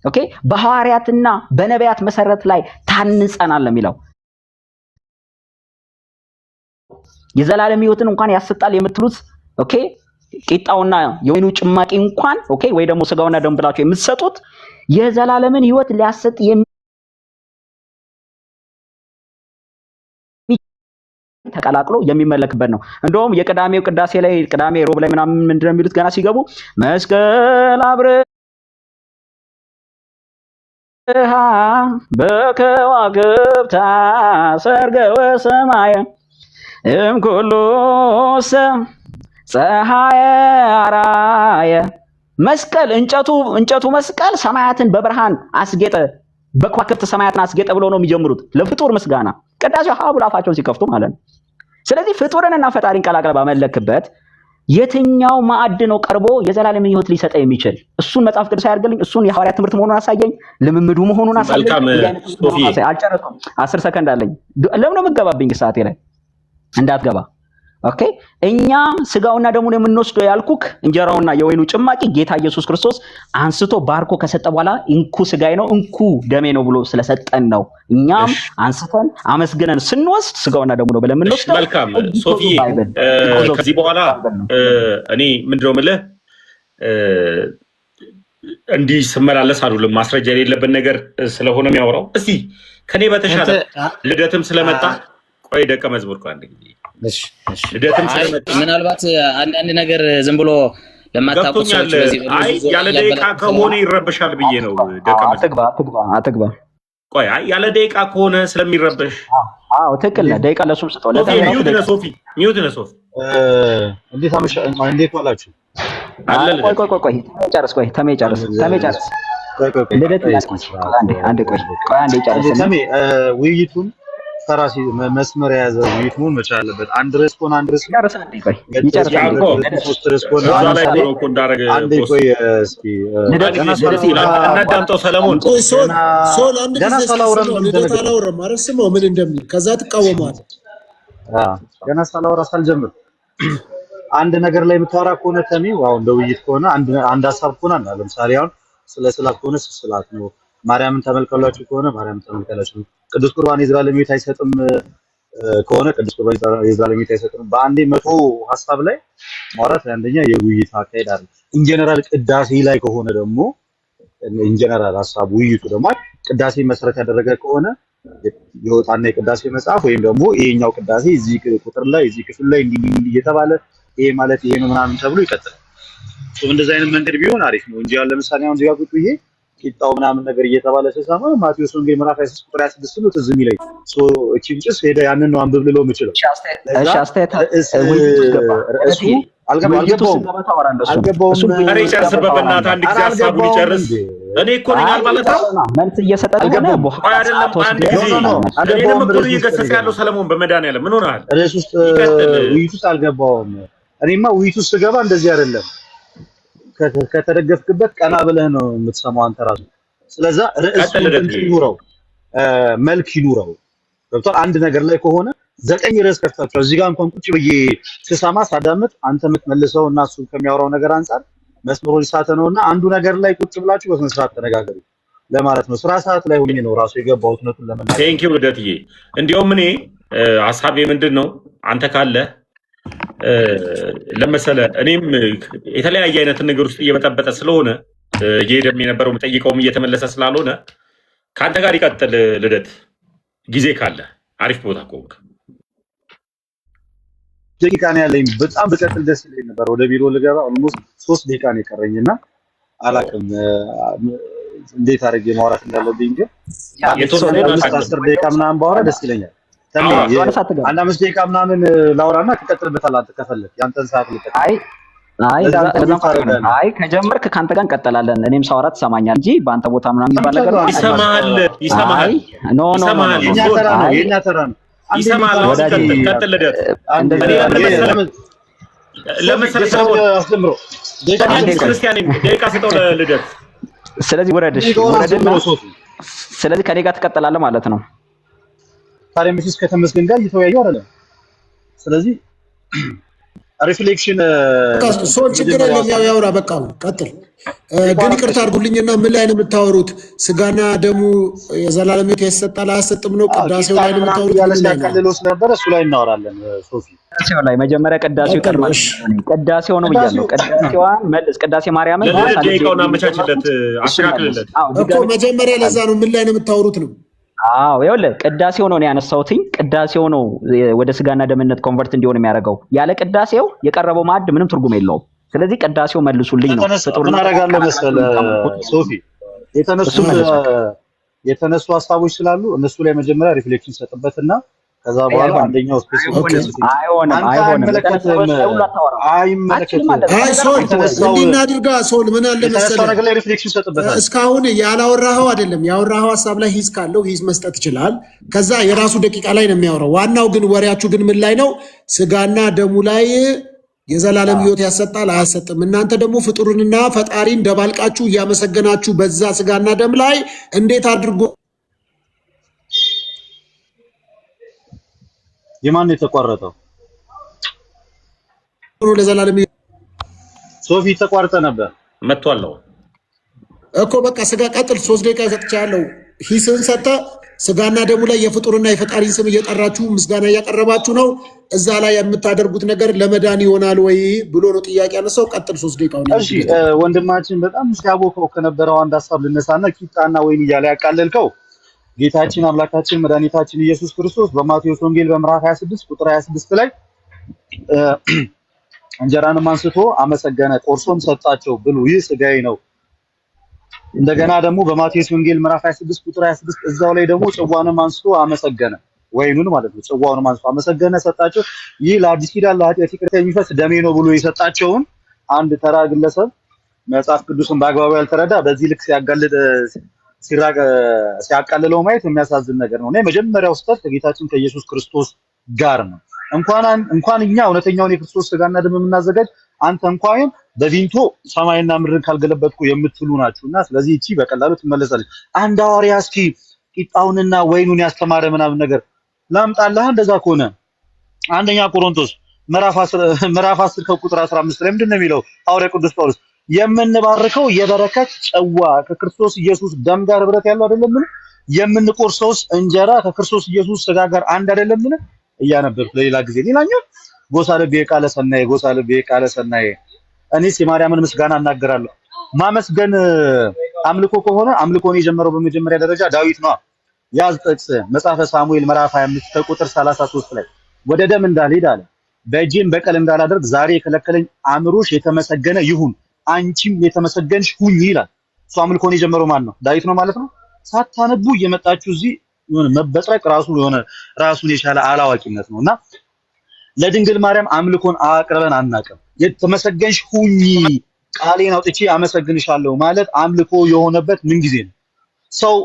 ኦኬ በሐዋርያትና በነቢያት መሰረት ላይ ታንጸናል የሚለው የዘላለም ሕይወትን እንኳን ያሰጣል የምትሉት ኦኬ ቂጣውና የወይኑ ጭማቂ እንኳን ኦኬ ወይ ደግሞ ስጋውና ደም ብላችሁ የምትሰጡት የዘላለምን ሕይወት ሊያሰጥ ተቀላቅሎ የሚመለክበት ነው። እንደውም የቅዳሜው ቅዳሴ ላይ ቅዳሜ ሮብ ላይ ምናምን ምንድነው የሚሉት ገና ሲገቡ መስቀል አብረሃ በከዋክብት ሰርገ ወሰማየ እምኩሉ ፀሐየ አራየ መስቀል እንጨቱ መስቀል ሰማያትን በብርሃን አስጌጠ በከዋክብት ሰማያትን አስጌጠ ብሎ ነው የሚጀምሩት ለፍጡር ምስጋና ቅዳሴው ሀቡል አፋቸውን ሲከፍቱ ማለት ነው። ስለዚህ ፍጡርንና ፈጣሪን ቀላቅለ ባመለክበት የትኛው ማዕድ ነው ቀርቦ የዘላለምን ሕይወት ሊሰጠ የሚችል? እሱን መጽሐፍ ቅዱስ ያርገልኝ፣ እሱን የሐዋርያት ትምህርት መሆኑን አሳየኝ፣ ልምምዱ መሆኑን አሳየኝ። አልጨረስኩም፣ 10 ሰከንድ አለኝ። ለምን ነው የምትገባብኝ ሰዓቴ ላይ እንዳትገባ? ኦኬ እኛ ስጋውና ደሙን የምንወስደው ያልኩክ እንጀራውና የወይኑ ጭማቂ ጌታ ኢየሱስ ክርስቶስ አንስቶ ባርኮ ከሰጠ በኋላ እንኩ ስጋዬ ነው እንኩ ደሜ ነው ብሎ ስለሰጠን ነው። እኛም አንስተን አመስግነን ስንወስድ ስጋውና ደሙ ነው ብለን የምንወስደው። መልካም ሶፊዬ፣ ከዚህ በኋላ እኔ ምንድነው የምልህ እንዲህ ስመላለስ አይደለም ማስረጃ የሌለበት ነገር ስለሆነ የሚያወራው። እስቲ ከኔ በተሻለ ልደትም ስለመጣ ቆይ ደቀ መዝሙር አንድ ጊዜ ልደትም ስለመጣ ምናልባት አንዳንድ ነገር ዝም ብሎ ለማታውቁት ሰዎች በዚህ ያለ ደቂቃ ከሆነ ይረበሻል ብዬ ነው። ደቀ መዝሙር አትግባ ቆይ ያለ ደቂቃ ከሆነ ስለሚረበሽ ትክክል ነህ። ደቂቃ ለሱም ስጠው። ሚውት ነህ ሶፊ። እንዴት ዋላችሁ? ቆይ ተሜ ጨርስ። ልደት አንዴ ጨርስ። ተሜ ውይይቱን ተራሲ መስመር የያዘ ውይይት መሆን መቻል አለበት። አንድ ርዕስ ከሆነ አንድ ርዕስ ጨርስ። ሶስት ርዕስ ከሆነ እስኪ እናዳምጠው። ሰለሞን ገና ሳላወራ ምን እንደሚል ከዛ ትቃወማለህ። ገና ሳላወራ ሳልጀምር አንድ ነገር ላይ የምታወራ ከሆነ ተሜ አሁን እንደ ውይይት ከሆነ አንድ ሀሳብ ከሆነ ለምሳሌ አሁን ስለ ስላት ከሆነ ስላት ነው። ማርያምን ተመልከላችሁ ከሆነ ማርያምን ተመልከላችሁ። ቅዱስ ቁርባን የዘላለም ሕይወት አይሰጥም ከሆነ ቅዱስ ቁርባን የዘላለም ሕይወት አይሰጥም። በአንዴ 100 ሀሳብ ላይ ማውራት አንደኛ የውይይት አካሄድ አይደል። ኢንጀነራል ቅዳሴ ላይ ከሆነ ደግሞ ኢንጀነራል ሀሳብ ውይይቱ ደግሞ ቅዳሴ መሰረት ያደረገ ከሆነ የወጣና የቅዳሴ መጽሐፍ ወይም ደግሞ ይሄኛው ቅዳሴ እዚህ ቁጥር ላይ እዚህ ክፍል ላይ እንዲህ እየተባለ ይሄ ማለት ይሄ ነው ምናምን ተብሎ ይቀጥላል። እንደዚህ አይነት መንገድ ቢሆን አሪፍ ነው እንጂ አሁን ለምሳሌ አሁን እዚህ ጋር ቁጭ ብዬ ቂጣው ምናምን ነገር እየተባለ ሲሰማ ማቴዎስ ወንጌል ምዕራፍ 26 ቁጥር 26 ነው ትዝ የሚለኝ። እቺን ጭስ ሄደ ያንን ነው አንብብ ልለው የምችለው። አልገባውም። ኧረ ይጨርስበት በእናትህ አንድ ጊዜ ሀሳቡን ይጨርስ። እኔ እኮ ነኝ ማለት ነው መልስ እየሰጠህ አይደለም። አንድ ጊዜ እኔንም እኮ እየገሰጸ ያለው ሰለሞን በመድኃኒዓለም ምን ሆነሃል? ርዕስ ውስጥ ውይይት ውስጥ አልገባውም። እኔማ ውይይት ውስጥ ስገባ እንደዚህ አይደለም። ከተደገፍክበት ቀና ብለህ ነው የምትሰማው አንተ ራሱ። ስለዛ ርዕስ ይኑረው መልክ ይኑረው። ገብቷል። አንድ ነገር ላይ ከሆነ 9 ርዕስ ከፍታችሁ እዚህ ጋር እንኳን ቁጭ ብዬ ስሰማ ሳዳምጥ አንተ የምትመልሰው እና እሱ ከሚያወራው ነገር አንፃር መስመሩ ሊሳተ ነውና አንዱ ነገር ላይ ቁጭ ብላችሁ በስነ ስርዓት ተነጋገሩ ለማለት ነው። ስራ ሰዓት ላይ ሆኜ ነው ራሱ የገባሁት ነቱን ለመናገር። ቴንክ ዩ ልደትዬ። እንዲያውም እኔ ሐሳቤ ምንድን ነው አንተ ካለ ለመሰለ እኔም የተለያየ አይነት ነገር ውስጥ እየበጠበጠ ስለሆነ እየሄደም የነበረው መጠይቀውም እየተመለሰ ስላልሆነ ከአንተ ጋር ይቀጥል ልደት። ጊዜ ካለ አሪፍ ቦታ ቆምክ። ደቂቃ ነው ያለኝ። በጣም በቀጥል ደስ ይለኝ ነበር። ወደ ቢሮ ልገባ ኦልሞስት 3 ደቂቃ ነው የቀረኝና አላውቅም እንዴት አድርጌ ማውራት እንዳለብኝ ግን የተወሰነ 10 ደቂቃ ምናምን ባወራ ደስ ይለኛል። አንድ 5 ደቂቃ ምናምን ላውራና ትቀጥልበታለህ አንተ ከፈለክ ያንተን ሰዓት ልቀጥል። አይ ከጀመርክ ካንተ ጋር እንቀጥላለን። እኔም ሳወራ ትሰማኛለህ እንጂ በአንተ ቦታ ምናምን የሚባል ነገር ነው። ይሰማሃል። ኖ የኛ ተራ ነው። ይሰማሃል። ቀጥል ልደት። ለምሳሌ ሰለሞን አስተምሮ ክርስቲያን ደቂቃ ስጠው ለልደት። ስለዚህ ወረድሽ። ስለዚህ ከኔ ጋር ትቀጥላለህ ማለት ነው። ታዲያ ምንስ ከተመስገን ጋር እየተወያየው አይደለም። ስለዚህ ሪፍሌክሽን ሶል ችግር የለም ያው ያውራ በቃ ቀጥል። ግን ይቅርታ አድርጉልኝና ምን ላይ ነው የምታወሩት? ስጋና ደሙ የዘላለም ሕይወት ያሰጣል አያሰጥም ነው? ቅዳሴው ላይ ነው የምታወሩት? ያለ ሲያቀልሎስ ነበር እሱ ላይ እናወራለን። ሶፊ ቅዳሴው ላይ መጀመሪያ ቅዳሴው ይቀድማል። ቅዳሴው ነው ብያለሁ። ቅዳሴዋን መልስ። ቅዳሴ ማርያምን ደቂቃውን አመቻችለት፣ አስተካክልለት እኮ መጀመሪያ። ለዛ ነው ምን ላይ ነው የምታወሩት ነው። አዎ ይኸውልህ ቅዳሴው ነው ያነሳሁትኝ። ቅዳሴው ነው ወደ ስጋና ደምነት ኮንቨርት እንዲሆን የሚያደርገው። ያለ ቅዳሴው የቀረበው ማዕድ ምንም ትርጉም የለውም። ስለዚህ ቅዳሴው መልሱልኝ ነው። ምን አደርጋለሁ መሰለህ ሶፊ፣ የተነሱ ሀሳቦች ስላሉ እነሱ ላይ መጀመሪያ ሪፍሌክሽን ሰጥበትና ከዛ በኋላ አንደኛው ስፔሲፊክ አይሆንም። አይ ሶል እንዲናድርጋ ሶል ምን አለ መሰለህ ነገር ላይ ሪፍሌክሽን ሰጥበታል። እስካሁን ያላወራኸው አይደለም። ያወራኸው ሀሳብ ላይ ሂስ ካለው ሂስ መስጠት ይችላል። ከዛ የራሱ ደቂቃ ላይ ነው የሚያወራው። ዋናው ግን ወሬያችሁ ግን ምን ላይ ነው? ስጋና ደሙ ላይ የዘላለም ሕይወት ያሰጣል አያሰጥም። እናንተ ደግሞ ፍጡርንና ፈጣሪን ደባልቃችሁ እያመሰገናችሁ በዛ ስጋና ደም ላይ እንዴት አድርጎ የማን የተቋረጠው? ለዘላለም ሶፊ ተቋርጠ ነበር መጥቷል እኮ በቃ ስጋ ቀጥል። 3 ደቂቃ ሰጥቻለሁ። ሂስን ሰጠ። ስጋና ደሙ ላይ የፍጡርና የፈጣሪን ስም እየጠራችሁ ምስጋና እያቀረባችሁ ነው። እዛ ላይ የምታደርጉት ነገር ለመዳን ይሆናል ወይ ብሎ ነው ጥያቄ ያነሳው። ቀጥል 3 ደቂቃ ነው። እሺ ወንድማችን በጣም ሲያቦከው ከነበረው አንድ ሀሳብ ልነሳና ቂጣና ወይን እያለ ያቃለልከው ጌታችን አምላካችን መድኃኒታችን ኢየሱስ ክርስቶስ በማቴዎስ ወንጌል በምዕራፍ 26 ቁጥር 26 ላይ እንጀራንም አንስቶ አመሰገነ፣ ቆርሶም ሰጣቸው፣ ብሉ ይህ ስጋዬ ነው። እንደገና ደግሞ በማቴዎስ ወንጌል ምዕራፍ 26 ቁጥር 26 እዛው ላይ ደግሞ ጽዋንም አንስቶ አመሰገነ፣ ወይኑን ማለት ነው። ጽዋውንም አንስቶ አመሰገነ፣ ሰጣቸው፣ ይህ ለአዲስ ኪዳን ለኃጢአት ይቅርታ የሚፈስ ደሜ ነው ብሎ የሰጣቸውን አንድ ተራ ግለሰብ መጽሐፍ ቅዱስን በአግባቡ ያልተረዳ በዚህ ልክ ሲያቃልለው ማየት የሚያሳዝን ነገር ነው። እና የመጀመሪያው ስህተት ከጌታችን ከኢየሱስ ክርስቶስ ጋር ነው። እንኳን እኛ እውነተኛውን የክርስቶስ ስጋና ደም የምናዘጋጅ አንተ እንኳን በቪንቶ ሰማይና ምድርን ካልገለበጥኩ የምትሉ ናችሁና ስለዚህ እቺ በቀላሉ ትመለሳለች። አንድ ሐዋርያ እስኪ ቂጣውንና ወይኑን ያስተማረ ምናምን ነገር ላምጣልህ። እንደዛ ከሆነ አንደኛ ቆሮንቶስ ምዕራፍ 10 ከቁጥር 15 ላይ ምንድን ነው የሚለው ሐዋርያ ቅዱስ ጳውሎስ? የምንባርከው የበረከት ጽዋ ከክርስቶስ ኢየሱስ ደም ጋር ህብረት ያለው አይደለምን? የምንቆርሰውስ እንጀራ ከክርስቶስ ኢየሱስ ስጋ ጋር አንድ አይደለምን? እያነበብኩ ለሌላ ጊዜ ሌላኛው ጎሳ ልቤ ቃለ ሰናየ፣ ጎሳ ልቤ ቃለ ሰናየ። እኔስ የማርያምን ምስጋና እናገራለሁ። ማመስገን አምልኮ ከሆነ አምልኮን የጀመረው በመጀመሪያ ደረጃ ዳዊት ነው። ያዝ ጥቅስ መጽሐፈ ሳሙኤል ምዕራፍ 25 ከቁጥር 33 ላይ ወደ ደም እንዳልሄድ አለ፣ በእጄም በቀል እንዳላደርግ ዛሬ የከለከለኝ አእምሮሽ የተመሰገነ ይሁን፣ አንቺም የተመሰገንሽ ሁኚ ይላል። እሱ አምልኮን የጀመረው ማን ነው? ዳዊት ነው ማለት ነው። ሳታነቡ እየመጣችሁ እዚህ የሆነ መበጽረቅ ራሱን የቻለ አላዋቂነት ነውና ለድንግል ማርያም አምልኮን አቅርበን አናውቅም። የተመሰገንሽ ሁኚ ቃሌን አውጥቼ አመሰግንሻለሁ ማለት አምልኮ የሆነበት ምን ጊዜ ነው? ሰው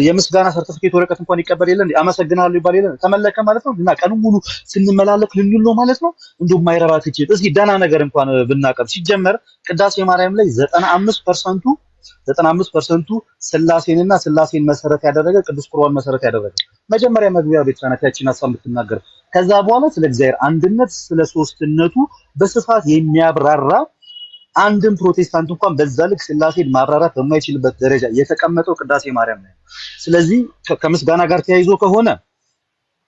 የምስጋና ሰርቲፊኬት ወረቀት እንኳን ይቀበል የለ እንዴ? አመሰግናለሁ ይባል የለ? ተመለከ ማለት ነው። እና ቀኑን ሙሉ ስንመላለክ ልንል ነው ማለት ነው። እንደው የማይረባ ትችት እስኪ ደህና ነገር እንኳን ብናቀርብ። ሲጀመር ቅዳሴ ማርያም ላይ 95% ስላሴንና ስላሴን መሰረት ያደረገ ቅዱስ ቁርባን መሰረት ያደረገ መጀመሪያ መግቢያ ቤት ናት ያቺን ሀሳብ የምትናገር። ከዛ በኋላ ስለ እግዚአብሔር አንድነት ስለ ሶስትነቱ በስፋት የሚያብራራ አንድም ፕሮቴስታንት እንኳን በዛ ልክ ስላሴን ማብራራት በማይችልበት ደረጃ የተቀመጠው ቅዳሴ ማርያም ነው። ስለዚህ ከምስጋና ጋር ተያይዞ ከሆነ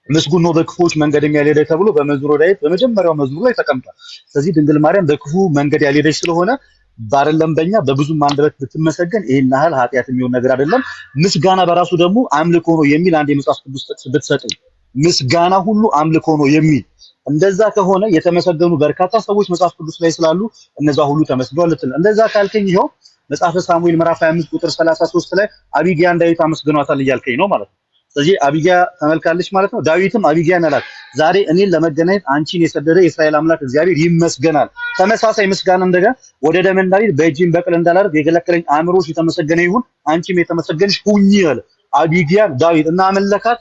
ምስጉን ነው በክፉዎች መንገድ የሚያልሄደ ተብሎ በመዝሙረ ዳዊት በመጀመሪያው መዝሙር ላይ ተቀምጧል። ስለዚህ ድንግል ማርያም በክፉ መንገድ ያልሄደች ስለሆነ ባረለም በእኛ በብዙም አንደበት ብትመሰገን ይሄን ያህል ኃጢአት የሚሆን ነገር አይደለም። ምስጋና በራሱ ደግሞ አምልኮ ነው የሚል አንድ የመጽሐፍ ቅዱስ ጥቅስ ብትሰጠኝ፣ ምስጋና ሁሉ አምልኮ ነው የሚል እንደዛ ከሆነ የተመሰገኑ በርካታ ሰዎች መጽሐፍ ቅዱስ ላይ ስላሉ እነዛ ሁሉ ተመስግነዋል ልትል። እንደዛ ካልከኝ ይኸው መጽሐፈ ሳሙኤል ምዕራፍ 25 ቁጥር 33 ላይ አቢግያን ዳዊት አመስግኗታል እያልከኝ ነው ማለት ነው። ስለዚህ አቢግያ ተመልካለች ማለት ነው። ዳዊትም አቢግያን አላት፣ ዛሬ እኔን ለመገናኘት አንቺን የሰደደ የእስራኤል አምላክ እግዚአብሔር ይመስገናል። ተመሳሳይ ምስጋና እንደገና ወደ ደም እንዳልሄድ በእጄም በቀል እንዳላደርግ የከለከለኝ አእምሮሽ የተመሰገነ ይሁን፣ አንቺም የተመሰገንሽ ሁኚ አለ አቢግያን ዳዊት እና አመለካት።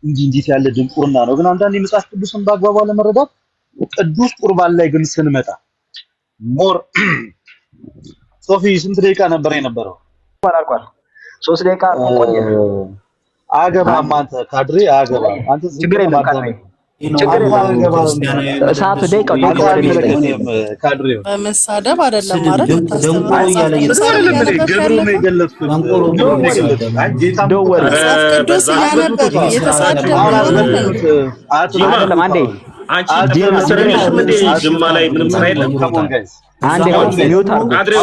እንዴት ያለ ድንቁርና ነው! ግን አንዳንድ የመጽሐፍ ቅዱስን በአግባቡ ለመረዳት ቅዱስ ቁርባን ላይ ግን ስንመጣ ሞር ሶፊ ስንት ደቂቃ ነበር የነበረው? አልቋል። 3 ደቂቃ ቆየ። አገባም አንተ ካድሬ አገባም አንተ ችግር የለም ካድሬ ሰዓቱ ደቂቃው በመሳደብ አይደለም ማለት ቅዱስ እያነበብ እየተሳደብ አይደለም። አንዴ ጅማ ላይ ምንም ስራ የለም። አንዴ ሚውት አድርጉ።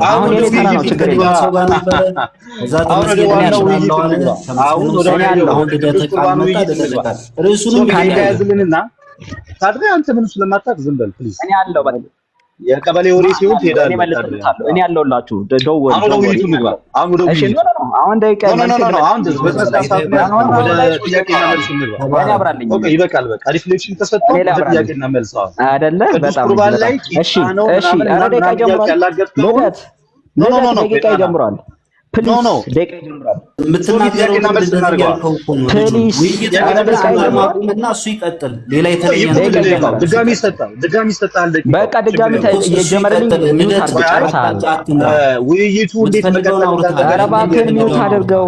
አሁን የኔ ተራ ነው። ችግር የለም። ታድሬ አንተ ምን ስለማታውቅ ዝም በል ፕሊዝ። እኔ አለው በቃ የቀበሌ ወሬ ሲሆን ትሄዳለህ። እኔ ያለሁላችሁ ደውል። አሁን ወደ ውይይቱ እንግባ። አሁን ወደ ውይይቱ አሁን ደቂቃ አሁን ወደ ጥያቄና መልስ እንግባ። ኦኬ ይበቃል። በቃ ሪፍሌክሽን ተሰጥቶ ወደ ጥያቄና መልስ አይደለ? በጣም እሺ፣ እሺ። ኧረ ደቂቃ ጀምሯል። ደቂቃ ጀምሯል። ፕሊዝ ደቂቃ ይጀምራል። የምትናገረውና መልስ እናድርገው። ፕሊዝ እና እሱ ይቀጥል። ሌላ የተለየ ድጋሚ ይሰጣል። በቃ ድጋሚ የጀመረልኝ ሚውት አድርገው ጨርሰሃል። ውይይቱ እንዴት መቀጠል እንዳለበት ኧረ እባክህን ሚውት አድርገው።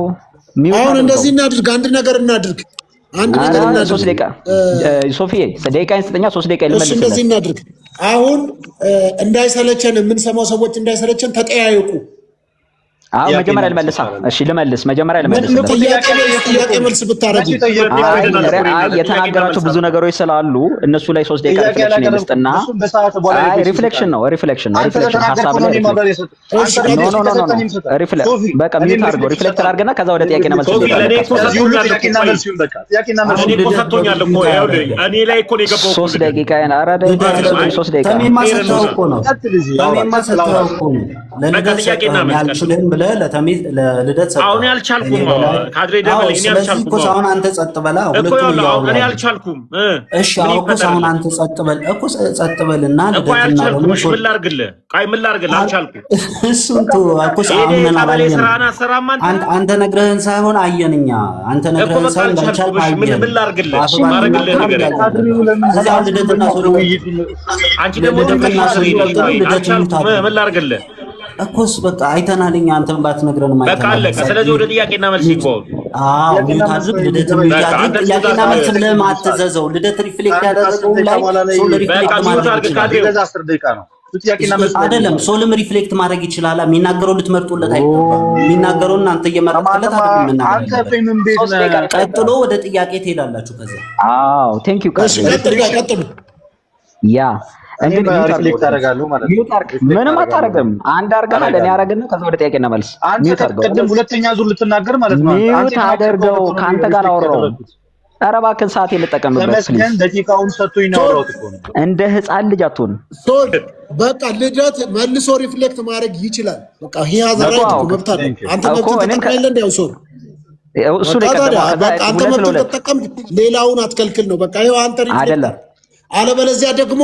አሁን እንደዚህ እናድርግ። አንድ ነገር እናድርግ። 3 ደቂቃ ሶፊዬ ደቂቃ ስጠኛ። 3 ደቂቃ ልመልስ። እንደዚህ እናድርግ። አሁን እንዳይሰለቸን የምንሰማው ሰዎች እንዳይሰለቸን ተጠያየቁ። አሁን መጀመሪያ ልመልሳ። እሺ ልመልስ። መጀመሪያ ልመልስ። ጥያቄ መልስ ብታረጉ የተናገራቸው ብዙ ነገሮች ስላሉ እነሱ ላይ 3 ደቂቃ ሪፍሌክሽን ይመስጥና ሪፍሌክሽን ነው ሀሳብ ላይ በቃ ሚውት አድርገው ሪፍሌክት አድርገና ከዛ ወደ ጥያቄና መልስ እኔ ላይ እኮ ነው የገባው 3 ደቂቃ ኧረ 3 ደቂቃ ለልደት አሁን ያልቻልኩም ካድሬ ደበል እኔ ያልቻልኩም አሁን አንተ ጸጥ በላ እኮ እኔ ያልቻልኩም እሺ አውቁስ አሁን አንተ ጸጥ በል እኮ ጸጥ በልና እኮ ያልቻልኩም እሺ ምን ላድርግልህ አልቻልኩም እሱን ተው አውቁስ አሁን ምን አላየን አንተ ነግረህን ሳይሆን አየንኛ አንተ ነግረህን ሳይሆን እንዳልቻልክ ምን ላድርግልህ ማድረግልህ ነገር እዛ ልደትና ሶሪ አንቺ ደግሞ ምን ላድርግልህ እኮስ በቃ አይተናልኛ አንተም ባትነግረን ማለት በቃ አለቀ። ስለዚህ ወደ ጥያቄና መልስ ይቆም። ሚውታዝብ ልደት ጥያቄና መልስ ብለህ ማትዘዘው ልደት ሪፍሌክት ያደረገው ላይ ሶል ሪፍሌክት አይደለም። ሶልም ሪፍሌክት ማድረግ ይችላል። የሚናገረው ልትመርጡለት አይገባም። የሚናገረውን አንተ እየመረጥክለት አይደለም። ቀጥሎ ወደ ጥያቄ ትሄዳላችሁ። ከዛ አዎ ቴንክ ዩ ቀጥሉ። ያ እንግዲህ ሪፍሌክት አደርጋለሁ ማለት ነው። ምንም አታረግም። አንድ አድርገሃል። እኔ ያረግና ከዛ ወደ ጥያቄና መልስ አንተ ቅድም ሁለተኛ ዙር ልትናገር ማለት ነው። ሚውት አድርገው። ካንተ ጋር አወራው። ኧረ እባክህን ሰዓት ልጠቀምበት ተመስገን። ደቂቃውን ሰጥቶኝ ነው ያወራሁት እኮ ነው። እንደ ህፃን ልጅ አትሁን። በቃ ልደት መልሶ ሪፍሌክት ማድረግ ይችላል። በቃ ራይት መብት አለ። አንተ መብት ተጠቅመህ እንደው ሰው እሱ ላይ አንተ መብት ተጠቀም፣ ሌላውን አትከልክል ነው። በቃ ይኸው አንተ ሪፍሌክት አይደለም። አለበለዚያ ደግሞ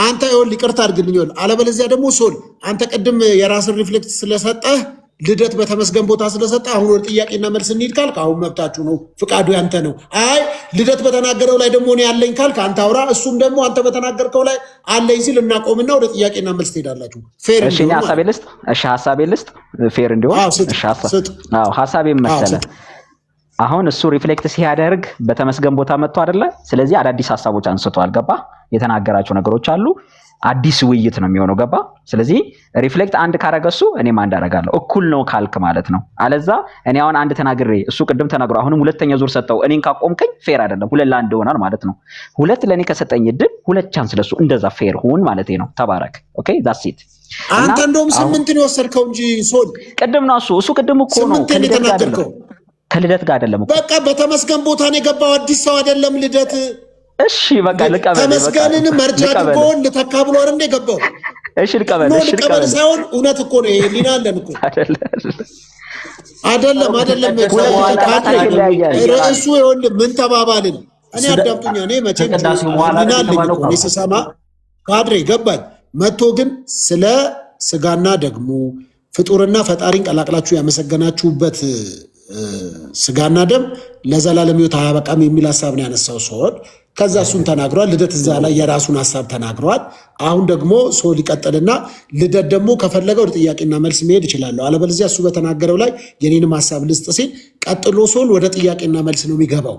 አንተ ይኸውልህ ይቅርታ አድርግልኝ። አለበለዚያ ደግሞ ሶል አንተ ቅድም የራስን ሪፍሌክት ስለሰጠህ ልደት በተመስገን ቦታ ስለሰጠህ አሁን ወደ ጥያቄና መልስ እንሂድ ካልክ አሁን መብታችሁ ነው፣ ፍቃዱ ያንተ ነው። አይ ልደት በተናገረው ላይ ደግሞ እኔ ያለኝ ካልክ አንተ አውራ፣ እሱም ደግሞ አንተ በተናገርከው ላይ አለኝ ሲል እናቆምና ወደ ጥያቄና መልስ ትሄዳላችሁ። ፌር እሺ፣ እኔ ሀሳቤ ልስጥ። እሺ፣ ሀሳቤ ልስጥ ፌር እንዲሆን። ሀሳቤ መሰለህ አሁን እሱ ሪፍሌክት ሲያደርግ በተመስገን ቦታ መጥቶ አይደለ? ስለዚህ አዳዲስ ሀሳቦች አንስቷል። ገባ? የተናገራቸው ነገሮች አሉ። አዲስ ውይይት ነው የሚሆነው። ገባ? ስለዚህ ሪፍሌክት አንድ ካረገሱ እኔም አንድ አደርጋለሁ። እኩል ነው ካልክ ማለት ነው። አለዛ እኔ አሁን አንድ ተናግሬ እሱ ቅድም ተናግሮ አሁንም ሁለተኛ ዙር ሰጠው እኔን ካቆምከኝ ፌር አይደለም። 2-1 ይሆናል ማለት ነው። 2 ለኔ ከሰጠኝ እድል 2 ቻንስ ለሱ፣ እንደዛ ፌር ሁን ማለት ነው። ተባረክ። ኦኬ ዳትስ ኢት። አንተ እንደውም 8 ነው የወሰድከው እንጂ ሶል ቅድም ነው እሱ ቅድም እኮ ነው ከልደት ጋር አይደለም። በቃ በተመስገን ቦታ ነው የገባው። አዲስ ሰው አይደለም ልደት። እሺ በቃ ልቀበል። ተመስገንን መርጃ አድርጎ ልተካ ብሎ አይደል የገባው? እሺ ልቀበል። ልቀበል ሳይሆን እውነት እኮ ነው። ሊና አለን እኮ አይደለም። ርዕሱ ይኸውልህ ምን ተባባልን? እኔ አዳምጡኛ። እኔ መቼም ሊና አለኝ እኮ ስሰማ ካድሬ ገባኝ። መጥቶ ግን ስለ ስጋና ደግሞ ፍጡርና ፈጣሪን ቀላቅላችሁ ያመሰገናችሁበት ስጋና ደም ለዘላለም ሕይወት አያበቃም የሚል ሀሳብ ነው ያነሳው ሲሆን ከዛ እሱን ተናግሯል። ልደት እዛ ላይ የራሱን ሀሳብ ተናግሯል። አሁን ደግሞ ሶል ይቀጥልና ልደት ደግሞ ከፈለገ ወደ ጥያቄና መልስ መሄድ ይችላለሁ፣ አለበለዚያ እሱ በተናገረው ላይ የኔንም ሀሳብ ልስጥ ሲል ቀጥሎ ሶል ወደ ጥያቄና መልስ ነው የሚገባው።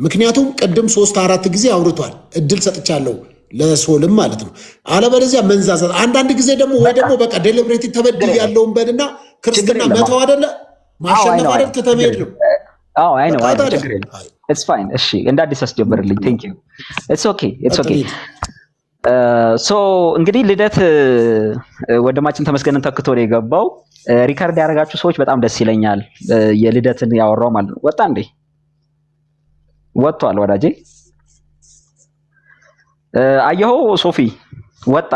ምክንያቱም ቅድም 3-4 ጊዜ አውርቷል። እድል ሰጥቻለሁ ለሶልም ማለት ነው። አለበለዚያ መንዛዛት አንዳንድ ጊዜ ደግሞ ወይ ደግሞ በቃ ዴሊብሬት ተበድል ያለውን በልና ክርስትና መተው አይደለ ማሸነፍ አይደል ተተመድ ነው። አዎ አይ ነው ችግር የለም። ኢትስ ፋይን። እሺ እንደ አዲስ አስጀምርልኝ። ቴንክ ዩ ኢትስ ኦኬ ኢትስ ኦኬ። ሶ እንግዲህ ልደት ወንድማችን ተመስገንን ተክቶ ነው የገባው። ሪካርድ ያደረጋችሁ ሰዎች በጣም ደስ ይለኛል። የልደትን ያወራው ማለት ነው። ወጣ እንዴ? ወጥቷል ወዳጄ። አየሁ ሶፊ ወጣ።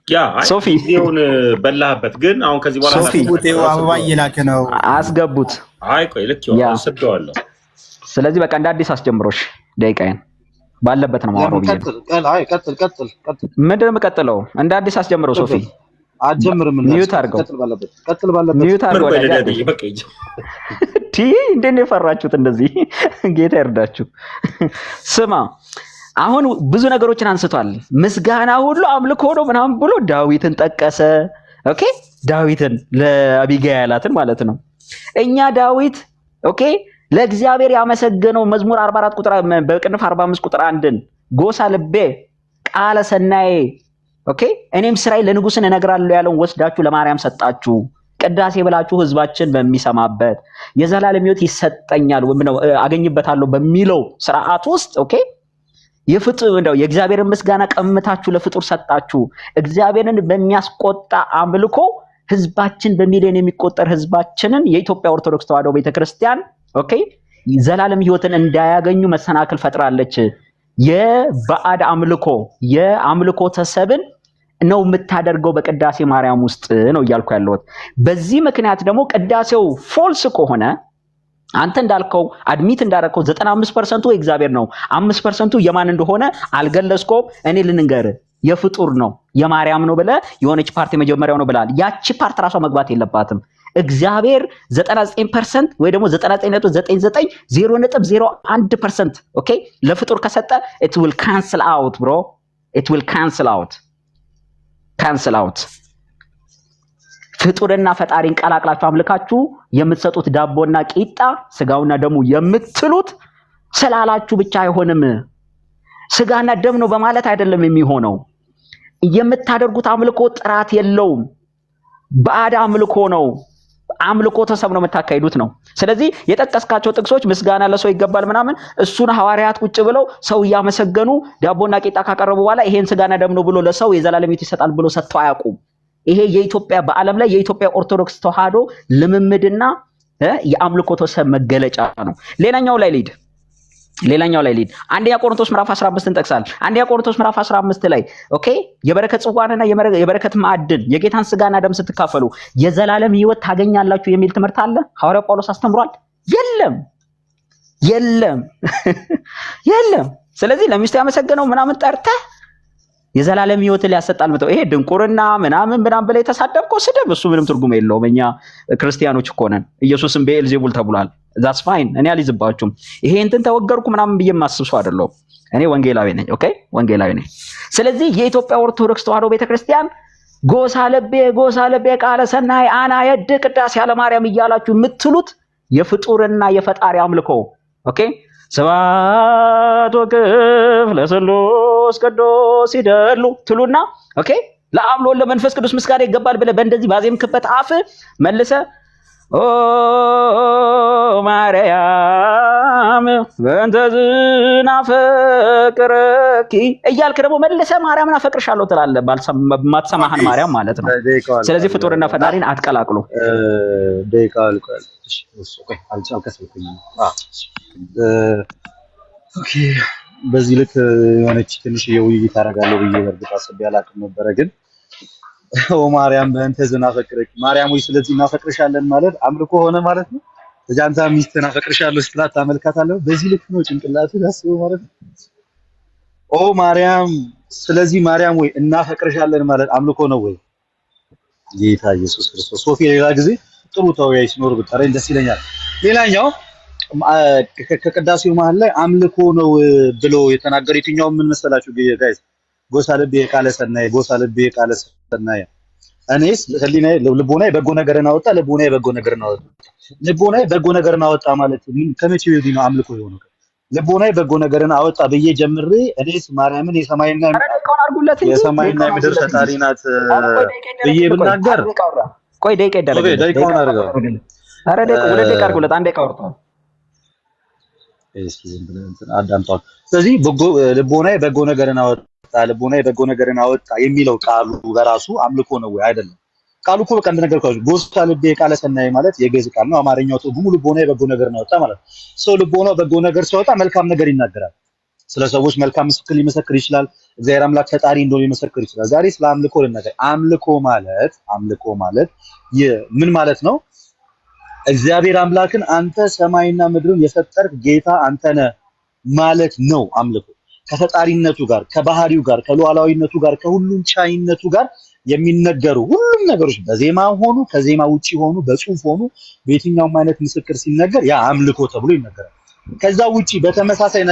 ያ ሶፊ ዲዮን በላህበት። ግን አሁን ከዚህ በኋላ ሶፊ ቡቴው አበባ እየላከ ነው። አስገቡት። አይ ቆይ ልክ ይሆናል ሰደዋለሁ። ስለዚህ በቃ እንደ አዲስ አስጀምሮሽ ደቂቃዬን ባለበት ነው ማወራው ብዬ ነው። ቀጥል። ምንድን ነው የምቀጥለው? እንደ አዲስ አስጀምረው ሶፊ። አጀምርም እና ሚዩት አድርገው። ቀጥል ባለበት ሚዩት አድርገው። በቃ ይጂ እንዴት ነው የፈራችሁት እንደዚህ? ጌታ ይርዳችሁ። ስማ አሁን ብዙ ነገሮችን አንስቷል። ምስጋና ሁሉ አምልኮ ነው ምናምን ብሎ ዳዊትን ጠቀሰ። ኦኬ ዳዊትን ለአቢግያ ያላትን ማለት ነው። እኛ ዳዊት ኦኬ ለእግዚአብሔር ያመሰገነው መዝሙር 44 ቁጥር በቅንፍ 45 ቁጥር 1ን ጎሳ ልቤ ቃለ ሰናዬ ኦኬ እኔም ስራይ ለንጉስን እነግራለሁ ያለውን ወስዳችሁ ለማርያም ሰጣችሁ። ቅዳሴ ብላችሁ ህዝባችን በሚሰማበት የዘላለም ሕይወት ይሰጠኛል ወምነው አገኝበታለሁ በሚለው ስርዓት ውስጥ ኦኬ የፍጡር እንደው የእግዚአብሔርን ምስጋና ቀምታችሁ ለፍጡር ሰጣችሁ። እግዚአብሔርን በሚያስቆጣ አምልኮ ህዝባችን በሚሊዮን የሚቆጠር ህዝባችንን የኢትዮጵያ ኦርቶዶክስ ተዋሕዶ ቤተክርስቲያን ኦኬ ዘላለም ሕይወትን እንዳያገኙ መሰናክል ፈጥራለች። የባዕድ አምልኮ የአምልኮ ተሰብን ነው የምታደርገው በቅዳሴ ማርያም ውስጥ ነው እያልኩ ያለሁት። በዚህ ምክንያት ደግሞ ቅዳሴው ፎልስ ከሆነ አንተ እንዳልከው አድሚት እንዳደረከው 95% የእግዚአብሔር ነው፣ 5% የማን እንደሆነ አልገለጽኩም። እኔ ልንገር የፍጡር ነው የማርያም ነው ብለህ የሆነች ፓርቲ መጀመሪያው ነው ብላል። ያቺ ፓርት ራሷ መግባት የለባትም። እግዚአብሔር 99% ወይ ደግሞ 99.99 0.01% ኦኬ ለፍጡር ከሰጠ it will cancel out bro it will cancel out ፍጡርና ፈጣሪን ቀላቅላችሁ አምልካችሁ የምትሰጡት ዳቦና ቂጣ ስጋውና ደሙ የምትሉት ስላላችሁ ብቻ አይሆንም። ስጋና ደም ነው በማለት አይደለም የሚሆነው። የምታደርጉት አምልኮ ጥራት የለውም። ባዕድ አምልኮ ነው። አምልኮ ተሰብ ነው የምታካሂዱት ነው። ስለዚህ የጠቀስካቸው ጥቅሶች ምስጋና ለሰው ይገባል ምናምን እሱን ሐዋርያት ቁጭ ብለው ሰው ያመሰገኑ ዳቦና ቂጣ ካቀረቡ በኋላ ይሄን ስጋና ደም ነው ብሎ ለሰው የዘላለም ሕይወት ይሰጣል ብሎ ሰጥተው አያውቁም። ይሄ የኢትዮጵያ በዓለም ላይ የኢትዮጵያ ኦርቶዶክስ ተዋሕዶ ልምምድና የአምልኮ ተሰብ መገለጫ ነው። ሌላኛው ላይ ሊድ አንደኛ ቆሮንቶስ ምዕራፍ 15 እንጠቅሳል። አንደኛ ቆሮንቶስ ምዕራፍ 15 ላይ ኦኬ የበረከት ጽዋንና የበረከት ማዕድን የጌታን ስጋና ደም ስትካፈሉ የዘላለም ሕይወት ታገኛላችሁ የሚል ትምህርት አለ? ሐዋርያው ጳውሎስ አስተምሯል? የለም። ስለዚህ ለሚስቱ ያመሰገነው ምናምን ጠርተህ የዘላለም ሕይወትን ሊያሰጣል መተው ይሄ ድንቁርና ምናምን ብለህ የተሳደብከው ስድብ እሱ ምንም ትርጉም የለውም። እኛ ክርስቲያኖች እኮ ነን። ኢየሱስም ቤኤልዜቡል ተብሏል። ዛትስ ፋይን። እኔ አልይዝባችሁም። ይሄ እንትን ተወገርኩ ምናምን ብዬ የማስብ ሰው አይደለሁም። እኔ ወንጌላዊ ነኝ። ኦኬ ወንጌላዊ ነኝ። ስለዚህ የኢትዮጵያ ኦርቶዶክስ ተዋሕዶ ቤተክርስቲያን ጎሳ ለቤ ቃለ ሰናይ አና የድ ቅዳሴ ያለ ማርያም እያላችሁ የምትሉት የፍጡርና የፈጣሪ አምልኮ ኦኬ ስብሐት ወክብር ለሥሉስ ቅዱስ ይደሉ ትሉና ኦኬ ለአብ ለወልድ ለመንፈስ ቅዱስ ምስጋና ይገባል ብለህ በእንደዚህ ባዜምክበት አፍ መልሰ ኦ ማርያም በእንተ ዝናፈቅረኪ እያልክ ደግሞ መልሰ ማርያምን አፈቅርሻለሁ ትላለህ። ማትሰማህን ማርያም ማለት ነው። ስለዚህ ፍጡርና ፈጣሪን አትቀላቅሉ። ደቂቃ አልቋል። ኦኬ አልቻልከኝ። ኦኬ በዚህ ልክ የሆነች ትንሽ የውይይት አደርጋለሁ ብዬ በእርግጥ አስቤ አላውቅም ነበረ። ግን ኦ ማርያም በእንተ ዝናፈቅረኪ ማርያም ወይ ስለዚህ እናፈቅርሻለን ማለት አምልኮ ሆነ ማለት ነው። እጃንታ ሚስትን አፈቅርሻለሁ ስትላት ታመልካታለህ። በዚህ ልክ ነው ጭንቅላቱ ያስበው ማለት ነው። ኦ ማርያም ስለዚህ ማርያም ወይ እናፈቅርሻለን ማለት አምልኮ ነው ወይ? ጌታ ኢየሱስ ክርስቶስ ሶፊ ሌላ ጊዜ ጥሩ ተወያይ ሲኖር ብታረኝ ደስ ይለኛል። ሌላኛው ከቅዳሴው መሃል ላይ አምልኮ ነው ብሎ የተናገረ የትኛው ምን መሰላችሁ ጋይስ? ጎሳ ልቤ ቃለ ሰናይ እኔስ ህሊናዬ ልቦናዬ በጎ ነገርን አወጣ፣ ልቦናዬ በጎ ነገርን አወጣ። ልቦናዬ በጎ ነገርን አወጣ ማለት ከመቼ ወዲህ ነው አምልኮ የሆነው? ልቦናዬ በጎ ነገርን አወጣ ብዬ ጀምሬ እኔስ ማርያምን የሰማይና የምድር ፈጣሪ ናት ብዬ ብናገር ቆይ ደቂቃ ይደረግ። ደቂቃውን አድርገው። ኧረ ደቂቃ ሁለት ደቂቃ አድርጉለት። አንድ ደቂቃ አውርተዋል። እስኪ ዝም ብለህ እንትን አዳምጠዋል። ስለዚህ ልቦናዬ በጎ ነገርን አወጣ፣ ልቦናዬ በጎ ነገርን አወጣ የሚለው ቃሉ በራሱ አምልኮ ነው ወይ? አይደለም። ቃሉ እኮ በቃ እንደነገርኳችሁ ጎሳ ልቤ ቃለ ሰናይ ማለት የግዕዝ ቃል ነው። አማርኛው ትርጉሙ ልቦናዬ በጎ ነገርን አወጣ ማለት ነው። ሰው ልቦናው በጎ ነገር ሲያወጣ መልካም ነገር ይናገራል። ስለ ሰዎች መልካም ምስክር ሊመሰክር ይችላል። እግዚአብሔር አምላክ ፈጣሪ እንደሆነ ሊመሰክር ይችላል። ዛሬ ስለ አምልኮ ልናገር። አምልኮ ማለት ምን ማለት ነው? እግዚአብሔር አምላክን አንተ ሰማይና ምድርን የፈጠርክ ጌታ አንተ ነህ ማለት ነው። አምልኮ ከፈጣሪነቱ ጋር፣ ከባህሪው ጋር፣ ከሉዓላዊነቱ ጋር፣ ከሁሉም ቻይነቱ ጋር የሚነገሩ ሁሉም ነገሮች በዜማ ሆኑ ከዜማ ውጪ ሆኑ በጽሁፍ ሆኑ በየትኛውም አይነት ምስክር ሲነገር ያ አምልኮ ተብሎ ይነገራል። ከዛ ውጪ በተመሳሳይ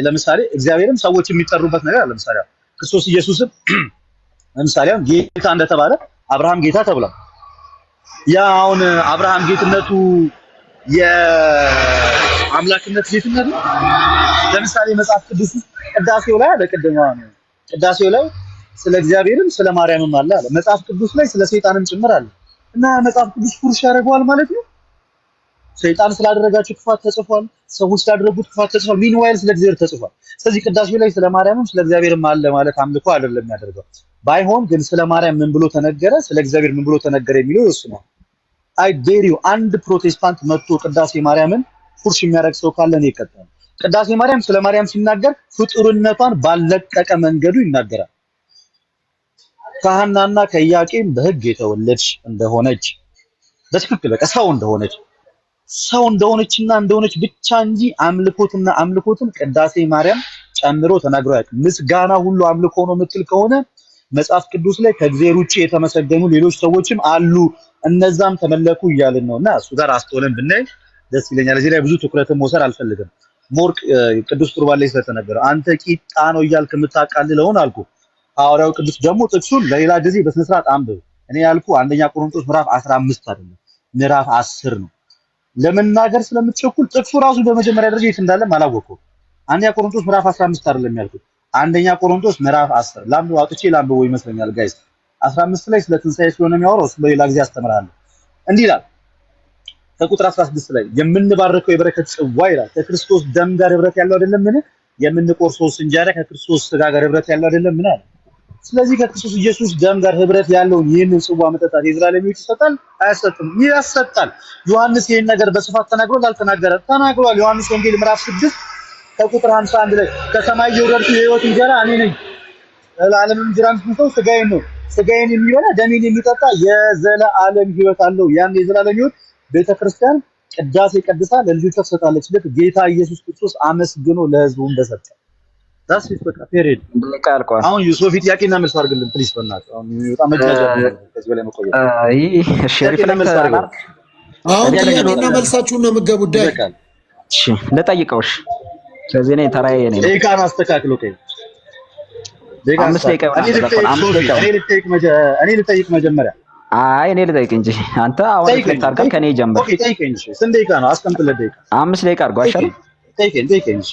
ለምሳሌ እግዚአብሔርም ሰዎች የሚጠሩበት ነገር አለ። ለምሳሌ ክርስቶስ ኢየሱስም ለምሳሌ ጌታ እንደተባለ አብርሃም ጌታ ተብሏል። ያ አሁን አብርሃም ጌትነቱ የአምላክነት ጌትነት ነው። ለምሳሌ መጽሐፍ ቅዱስ ቅዳሴው ላይ አለ። ቅዳሴው ላይ ስለ እግዚአብሔርም ስለ ማርያምም አለ። መጽሐፍ ቅዱስ ላይ ስለ ሰይጣንም ጭምር አለ። እና መጽሐፍ ቅዱስ ፉርሽ ያደርገዋል ማለት ነው። ሰይጣን ስላደረጋቸው ክፋት ተጽፏል፣ ሰዎች ስላደረጉት ክፋት ተጽፏል። ሚንዋይል ስለ እግዚአብሔር ተጽፏል። ስለዚህ ቅዳሴው ላይ ስለ ማርያምም ስለ እግዚአብሔርም አለ ማለት አምልኮ አይደለም የሚያደርገው። ባይሆን ግን ስለ ማርያም ምን ብሎ ተነገረ፣ ስለ እግዚአብሔር ምን ብሎ ተነገረ የሚለው ይወስናል። አይ ዴሪው አንድ ፕሮቴስታንት መጥቶ ቅዳሴ ማርያምን ፉርሽ የሚያደርግ ሰው ካለ ነው ይቀጣል። ቅዳሴ ማርያም ስለ ማርያም ሲናገር ፍጡርነቷን ባለቀቀ መንገዱ ይናገራል። ከሐናና ከኢያቄም በሕግ የተወለደች እንደሆነች በትክክል በቃ ሰው እንደሆነች ብቻ እንጂ አምልኮትን ቅዳሴ ማርያም ጨምሮ ተናግሮ ያውቃል። ምስጋና ሁሉ አምልኮ ነው የምትል ከሆነ መጽሐፍ ቅዱስ ላይ ከእግዚአብሔር ውጪ የተመሰገኑ ሌሎች ሰዎችም አሉ፣ እነዛም ተመለኩ እያልን ነውና እሱ ጋር አስተውለን ብናይ ደስ ይለኛል። እዚህ ላይ ብዙ ትኩረትን መውሰድ አልፈልግም። ሞር ቅዱስ ቁርባን ላይ ስለተነገረ አንተ ቂጣ ነው እያልክ የምታቃልለውን አልኩ። ሐዋርያው ቅዱስ ደግሞ ጥቅሱን ለሌላ ጊዜ በስነ ስርዓት አንብብ። እኔ ያልኩ አንደኛ ቆሮንቶስ ምዕራፍ 15 አይደለም ምዕራፍ 10 ነው። ለመናገር ስለምትቸኩል ጥቅሱ ራሱ በመጀመሪያ ደረጃ የት እንዳለም አላወቅኩም። አንደኛ ቆሮንቶስ ምዕራፍ 15 አይደለም ያልኩት አንደኛ ቆሮንቶስ ምዕራፍ 10 ላምበው ይመስለኛል ጋይስ 15 ላይ ስለ ትንሣኤ ስለሆነ የሚያወራው እሱ በሌላ ጊዜ አስተምራለሁ። እንዲህ ይላል ከቁጥር 16 ላይ የምንባርከው የበረከት ጽዋ ይላል ከክርስቶስ ደም ጋር ህብረት ያለው አይደለም ምን የምንቆርሰው እንጀራ ከክርስቶስ ስጋ ጋር ህብረት ያለው አይደለም ምን አለ። ስለዚህ ከክርስቶስ ኢየሱስ ደም ጋር ህብረት ያለውን ይህንን ጽዋ መጠጣት የዘላለም ሕይወት ይሰጣል አያሰጥም? ያሰጣል። ዮሐንስ ይህን ነገር በስፋት ተናግሯል አልተናገረም? ተናግሯል። ዮሐንስ ወንጌል ምዕራፍ 6 ከቁጥር 51 ላይ ከሰማይ የወረድኩ የሕይወት እንጀራ እኔ ነኝ፣ ለዓለምም እንጀራን የምሰጠው ስጋዬን ነው፣ ስጋዬን የሚበላ ደሜን የሚጠጣ የዘላለም ሕይወት አለው። ያን የዘላለም ሕይወት ቤተክርስቲያን ቅዳሴ ቀድሳ ለልጆቿ ትሰጣለች። ልክ ጌታ ኢየሱስ ክርስቶስ አመስግኖ ለህዝቡ እንደሰጠ ዳስ በቃ ፔሪድ ልቃልቋል። አሁን ዩሶፊ ጥያቄና መልስ አድርግልን ፕሊስ። በእናትህ አሁን በጣም መጃጃ ከዚህ በላይ መቆየት እሺ ሪፍሌክት አድርግ። አሁን ጥያቄና መልሳችሁን ነው የምትገቡት። እሺ ልጠይቀው። እሺ ስለዚህ እኔ ተራዬ ነኝ። ደቂቃን አስተካክሎ ከይ አምስት ደቂቃ እኔ ልጠይቅ መጀመሪያ። አይ እኔ ልጠይቅ እንጂ አንተ አሁን ሪፍሌክት አድርገህ ከኔ ጀምር። ኦኬ ጠይቀኝ። እሺ ስንት ደቂቃ ነው? አስቀምጥለት ደቂቃ 5 ደቂቃ አድርገው አይሻልም? ጠይቀኝ። እሺ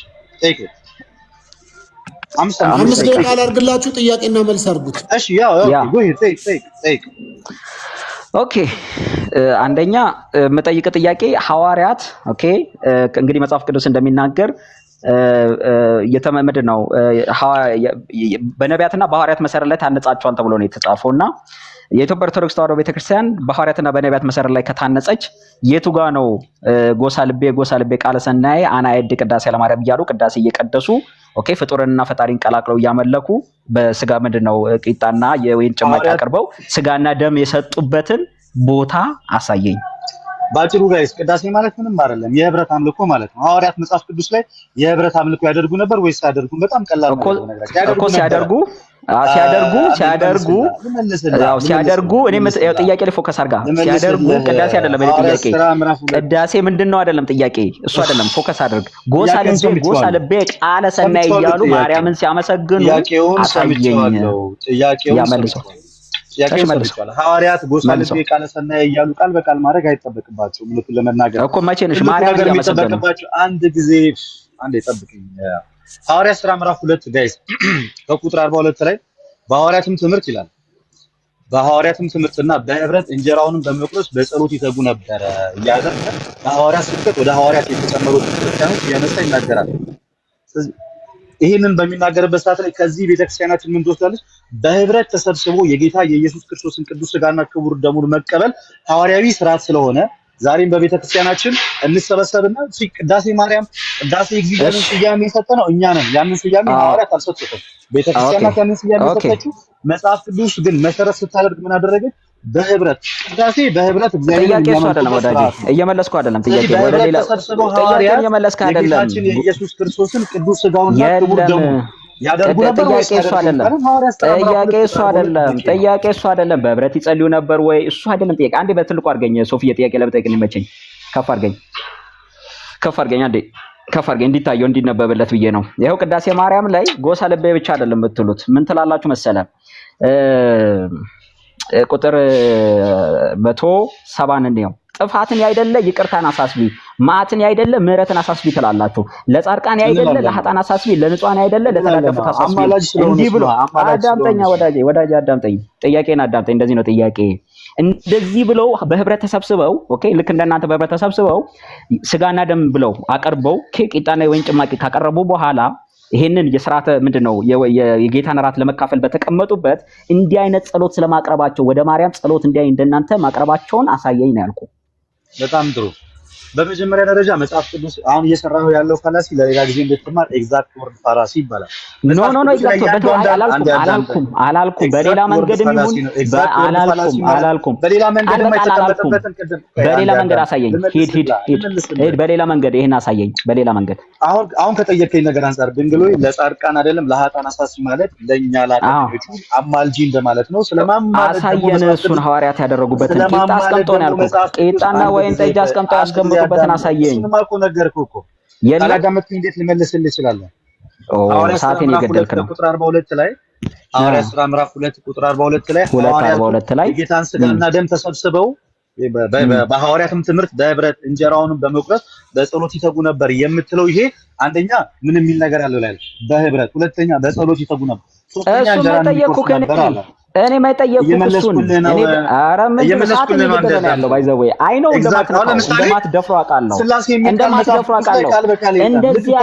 5 ደቂቃ አላርግላችሁ፣ ጥያቄና መልስ አድርጉት። እሺ ያው ጠይቅ። ኦኬ አንደኛ የምጠይቅ ጥያቄ ሐዋርያት ኦኬ እንግዲህ መጽሐፍ ቅዱስ እንደሚናገር ምንድን ነው በነቢያትና በሐዋርያት መሰረት ላይ ታነጻቸዋል ተብሎ ነው የተጻፈው እና የኢትዮጵያ ኦርቶዶክስ ተዋሕዶ ቤተክርስቲያን በሐዋርያትና በነቢያት መሰረት ላይ ከታነጸች የቱ ጋ ነው ጎሳ ልቤ ቃለ ሰናዬ አናየድ ቅዳሴ ለማርያም እያሉ ቅዳሴ እየቀደሱ ኦኬ ፍጡርንና ፈጣሪን ቀላቅለው እያመለኩ በስጋ ምንድን ነው ቂጣና የወይን ጭማቂ አቅርበው ስጋና ደም የሰጡበትን ቦታ አሳየኝ። ባጭሩ ጋይስ ቅዳሴ ማለት ምንም አይደለም፣ የህብረት አምልኮ ማለት ነው። ሐዋርያት መጽሐፍ ቅዱስ ላይ የህብረት አምልኮ ያደርጉ ነበር ወይስ አያደርጉም? በጣም ቀላል ነው እኮ ሲያደርጉ እኔ ጥያቄ ላይ ፎከስ አድርጋ ሲያደርጉ ቅዳሴ አይደለም ጥያቄ። ቅዳሴ ምንድነው አይደለም ጥያቄ፣ እሱ አይደለም ፎከስ አድርግ። ጎሳ ልቤ ቃለ ሰናይ እያሉ ማርያምን ሲያመሰግኑ አሳየኝ። ያመልሰው ጥያቄውን ሰጥቻለሁ። ሐዋርያት ጎሳ ልቤ ቃለ ሰናይ እያሉ ቃል በቃል ማድረግ አይጠበቅባቸውም። እውነቱን ለመናገር እኮ መቼ ነሽ ማርያም የሚጠበቅባቸው አንድ ጊዜ አንድ ይጠብቅኝ። ሐዋርያት ሥራ ምዕራፍ 2 ጋይስ ከቁጥር 42 ላይ በሐዋርያትም ትምህርት ይላል በሐዋርያትም ትምህርትና በህብረት እንጀራውንም በመቁረስ በጸሎት ይተጉ ነበረ እያለ በሐዋርያት ስብከት ወደ ሐዋርያት የተጨመሩት ክርስቲያኖች እያነሳ ይናገራል። ይህንን በሚናገርበት ሰዓት ላይ ከዚህ ቤተክርስቲያናችን ምን ትወስዳለች? በህብረት ተሰብስቦ የጌታ የኢየሱስ ክርስቶስን ቅዱስ ሥጋና ክቡር ደሙን መቀበል ሐዋርያዊ ስርዓት ስለሆነ ዛሬም በቤተክርስቲያናችን እንሰበሰብና ቅዳሴ ማርያም፣ ቅዳሴ እግዚአብሔርን ስያሜ የሰጠነው እኛ ነን። ያንን ስያሜ ሐዋርያት አልሰጡትም። ቤተክርስቲያናት ያንን ስያሜ የሰጠችው መጽሐፍ ቅዱስ ግን መሰረት ስታደርግ ምን አደረገች? በህብረት ቅዳሴ በህብረት እግዚአብሔርን እየመለስኩ አይደለም። ጥያቄ ወደ ሌላ ጥያቄ እየመለስኩ አይደለም። የጌታችን የኢየሱስ ክርስቶስን ቅዱስ ሥጋውና ክቡር ደሙን ያደርጉ ነበር ወይስ አይደለም? ጥያቄ እሱ አይደለም። በህብረት ይጸልዩ ነበር ወይ? እሱ አይደለም ጥያቄ። አንዴ በትልቁ አድርገኝ ሶፊዬ፣ ጥያቄ ለመጠየቅ እንዲመቸኝ ከፍ አድርገኝ አንዴ ከፍ አድርገኝ እንዲታየው እንዲነበብለት ብዬ ነው። ይኸው ቅዳሴ ማርያም ላይ ጎሳ ልቤ ብቻ አይደለም የምትሉት። ምን ትላላችሁ መሰለ? ቁጥር 170 ነው። ጥፋትን ያይደለ ይቅርታን አሳስቢ፣ መዓትን ያይደለ ምህረትን አሳስቢ ትላላችሁ። ለጻድቃን ያይደለ ለኃጥአን አሳስቢ፣ ለንጹሃን ያይደለ ለተላለፉት አሳስቢ። እንዲህ ብሎ አዳምጠኛ ወዳጅ አዳምጠኝ፣ ጥያቄን አዳምጠኝ። እንደዚህ ነው ጥያቄ። እንደዚህ ብለው በህብረት ተሰብስበው ኦኬ፣ ልክ እንደናንተ በህብረት ተሰብስበው ስጋና ደም ብለው አቀርበው ቂጣና የወይን ጭማቂ ካቀረቡ በኋላ ይሄንን የሥርዓተ ምንድነው የጌታን እራት ለመካፈል በተቀመጡበት እንዲህ አይነት ጸሎት ስለማቅረባቸው ወደ ማርያም ጸሎት እንዲህ እንደናንተ ማቅረባቸውን አሳየኝ ነው ያልኩ። በጣም ጥሩ። በመጀመሪያ ደረጃ መጽሐፍ ቅዱስ አሁን እየሰራው ያለው ፋላሲ ለሌላ ጊዜ እንድትማር ኤግዛክት ወርድ ፋላሲ ይባላል። ኖ ኤግዛክት አላልኩም። በሌላ መንገድም ይሁን አላልኩም። በሌላ መንገድ የማይተቀበልበትን ቅድም በሌላ መንገድ አሳየኝ። ሂድ በሌላ መንገድ ይሄን አሳየኝ። በሌላ መንገድ አሁን ከጠየቀኝ ነገር አንፃር ድንግሎይ ለጻድቃን አይደለም ለኃጥአን አሳስቢ ማለት ለኛ ላጣጆቹ አማልጂ እንደማለት ነው። ስለማማለድ አሳየን። እሱን ሐዋርያት ያደረጉበትን ቂጣ አስቀምጦ ነው ያልኩት። ቂጣና ወይን ጠጅ አስቀምጦ ያስቀምጡበትን አሳየኝ። እሱንም እኮ ነገርኩህ እኮ አላዳመጥከኝ። እንዴት ልመልስልህ እችላለሁ? ሳቴን የገደልክ ነው። ቁጥር 42 ላይ ሐዋርያት ሥራ ምዕራፍ 2 ቁጥር 42 ላይ ሐዋርያት የጌታን ሥጋና ደም ተሰብስበው በሐዋርያትም ትምህርት በህብረት እንጀራውንም በመቁረስ በጸሎት ይተጉ ነበር የምትለው ይሄ አንደኛ ምን የሚል ነገር ያለው ላይ በህብረት፣ ሁለተኛ በጸሎት ይተጉ ነበር፣ ሶስተኛ እንጀራ ይቆርሱ ነበር አለ። እኔ ማይጠየቁት እሱን እኔ ኧረ ምን ሰዓትን እየገደለ ነው ያለው ባይዘው አይ ነው እንደማትደፍሩ አውቃለሁ። እንደዚህ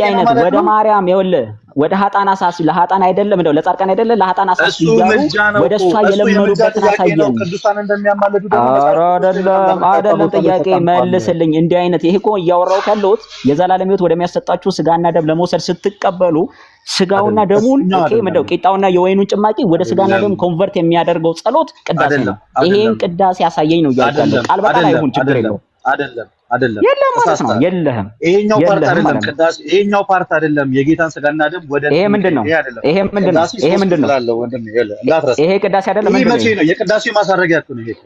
አይነት ወደ ማርያም ይኸውልህ ወደ ኃጥአን አሳስቢ ለኃጥአን አይደለም እንደው ለጻድቃን አይደለም ለኃጥአን አሳስቢ እያሉ ወደ እሷ የለመኑበትን አሳየኝ። ቅዱሳን እንደሚያማልዱ አይደለም ጥያቄ መልስልኝ። እንዲህ አይነት ይሄ እኮ እያወራው ካለሁት የዘላለም ሕይወት ወደሚያሰጣችሁ ስጋና ደም ለመውሰድ ስትቀበሉ ስጋውና ደሙን ኦኬ ምንድነው ቂጣውና የወይኑን ጭማቂ ወደ ስጋና ደም ኮንቨርት የሚያደርገው ጸሎት ቅዳሴ ነው። ይሄን ቅዳሴ ያሳየኝ ነው እያልኩ ቃል በቃል አይሁን ችግር የለውም። አይደለም የለም ማለት ነው። የለህም ይሄኛው ፓርት አይደለም ቅዳሴ፣ ይሄኛው ፓርት አይደለም የጌታን ሥጋና ደም ወደ ይሄ ምንድነው? ይሄ ቅዳሴ አይደለም። ይሄ መቼ ነው? የቅዳሴው ማሳረጊያ እኮ ነው። ይሄ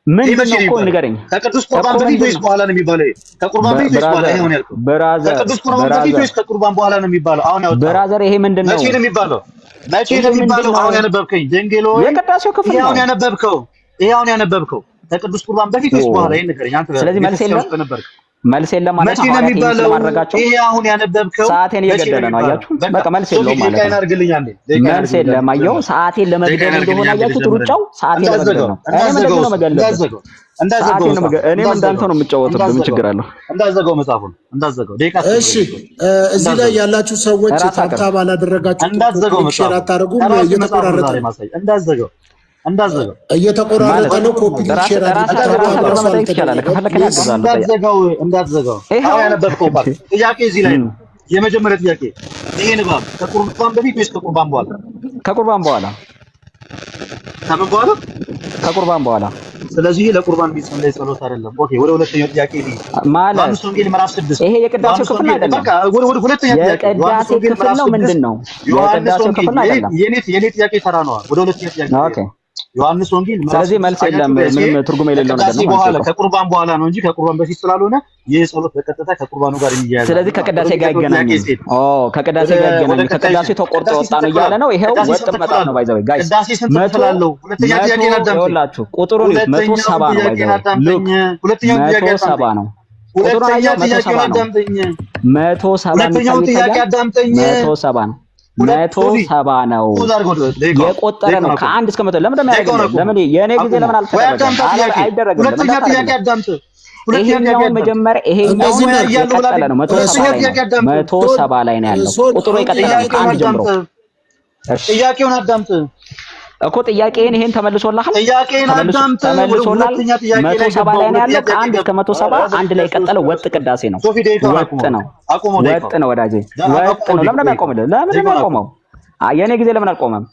ምንድነው እኮ ንገረኝ። ከቅዱስ ቁርባን በፊት ወይስ በኋላ ነው የሚባለው? ከቁርባን በፊት ወይስ በኋላ? ይሄ ነው ያልኩህ። ከቅዱስ ቁርባን በፊት ወይስ ከቁርባን በኋላ ነው የሚባለው? አሁን ያወጣው ብራዘር ይሄ ምንድነው? መቼ ነው የሚባለው? አሁን ያነበብከኝ ደንጌሎ የቅዳሴው ክፍል ነው። ይሄ አሁን ያነበብከው ከቅዱስ ቁርባን በፊት ወይስ በኋላ? ይሄን ንገረኝ አንተ። ስለዚህ መልስ የለም ማለት ነው። ስለማድረጋቸው ይሄ አሁን ያነበብከው ሰዓቴን እየገደለ ነው። አያችሁ በቃ መልስ የለውም ማለት ነው። መልስ የለም። አየሁ ሰዓቴን ለመግደል እንደሆነ አያችሁት። ሩጫው ሰዓቴን ለመግደል ነው። እኔም እንዳንተ ነው የምጫወተው። ምን ችግር አለው? እንዳዘጋው መጽሐፉን እንዳዘጋው ደቂቃ። እሺ እዚህ ላይ ያላችሁ ሰዎች ታብታብ አላደረጋችሁ ሼር አታደርጉም። እየተቆራረጠ እንዳዘጋው እየተቆራረጠ ነው። ኮፒ ሼር አድርጋችሁ እንዳዘጋው አሁን ያነበብከው ፓርት ጥያቄ እዚህ ላይ ነው። የመጀመሪያ ጥያቄ ይሄ ንባብ ከቁርባን በፊት ወይስ ከቁርባን በኋላ? ከቁርባን በኋላ። ከምን በኋላ? ከቁርባን በኋላ። ስለዚህ ለቁርባን ቢጸለይ ጸሎት አይደለም። ኦኬ ወደ ሁለተኛው ጥያቄ ልሂድ። ዮሐንስ ወንጌል ምዕራፍ 6 ይሄ የቅዳሴው ክፍል አይደለም። በቃ ወደ ሁለተኛው ጥያቄ የቅዳሴው ክፍል ነው። ምንድነው? የቅዳሴው ክፍል አይደለም። የኔ ጥያቄ ተራ ነው። ወደ ሁለተኛው ጥያቄ ኦኬ ዮሐንስ ወንጌል ስለዚህ መልስ የለም፣ ምንም ትርጉም የሌለው ነገር ነው ማለት ነው። ከቁርባን በኋላ ነው እንጂ ከቁርባን በፊት ስላልሆነ ይህ ጸሎት በቀጥታ ከቁርባኑ ጋር የሚያያዝ። ስለዚህ ከቅዳሴ ጋር አይገናኝም። ከቅዳሴ ጋር አይገናኝም። ከቅዳሴ ተቆርጦ ወጣ ነው እያለ ነው። ይሄው ወጥ መጣት ነው። ባይዘው ጋይስ ቅዳሴ ስንት ትላለህ? ሁለተኛ ጥያቄ አዳምጥ። ይኸውላችሁ ቁጥሩን 170 ነው። ባይዘው ሁለተኛው ጥያቄ 170 ነው። ሁለተኛ ጥያቄ አዳምጠኝ። 170 ነው። 170 ነው የቆጠረ ነው። ከ1 እስከ 100 ለምን እንደሚያደርገው ለምን የኔ ጊዜ ለምን አልተደረገም? አይደረግም። ሁለተኛ ጥያቄ አዳምጥ። ይሄኛው መጀመሪያ ይሄኛው የቀጠለ ነው። 170 ላይ ነው ያለው ቁጥሩ የቀጠለ ነው ከአንድ ጀምሮ። ጥያቄውን አዳምጥ እኮ ጥያቄን ይሄን ተመልሶልሃል። ጥያቄን አዳምጥ። ተመልሶልሃል። 170 ላይ ነው ያለው ከ1 እስከ 170 አንድ ላይ የቀጠለው ወጥ ቅዳሴ ነው። ወጥ ነው። ወጥ ነው ወዳጄ፣ ወጥ ነው። ለምን ያቆመው? ለምን ያቆመው? የኔ ጊዜ ለምን አልቆመም?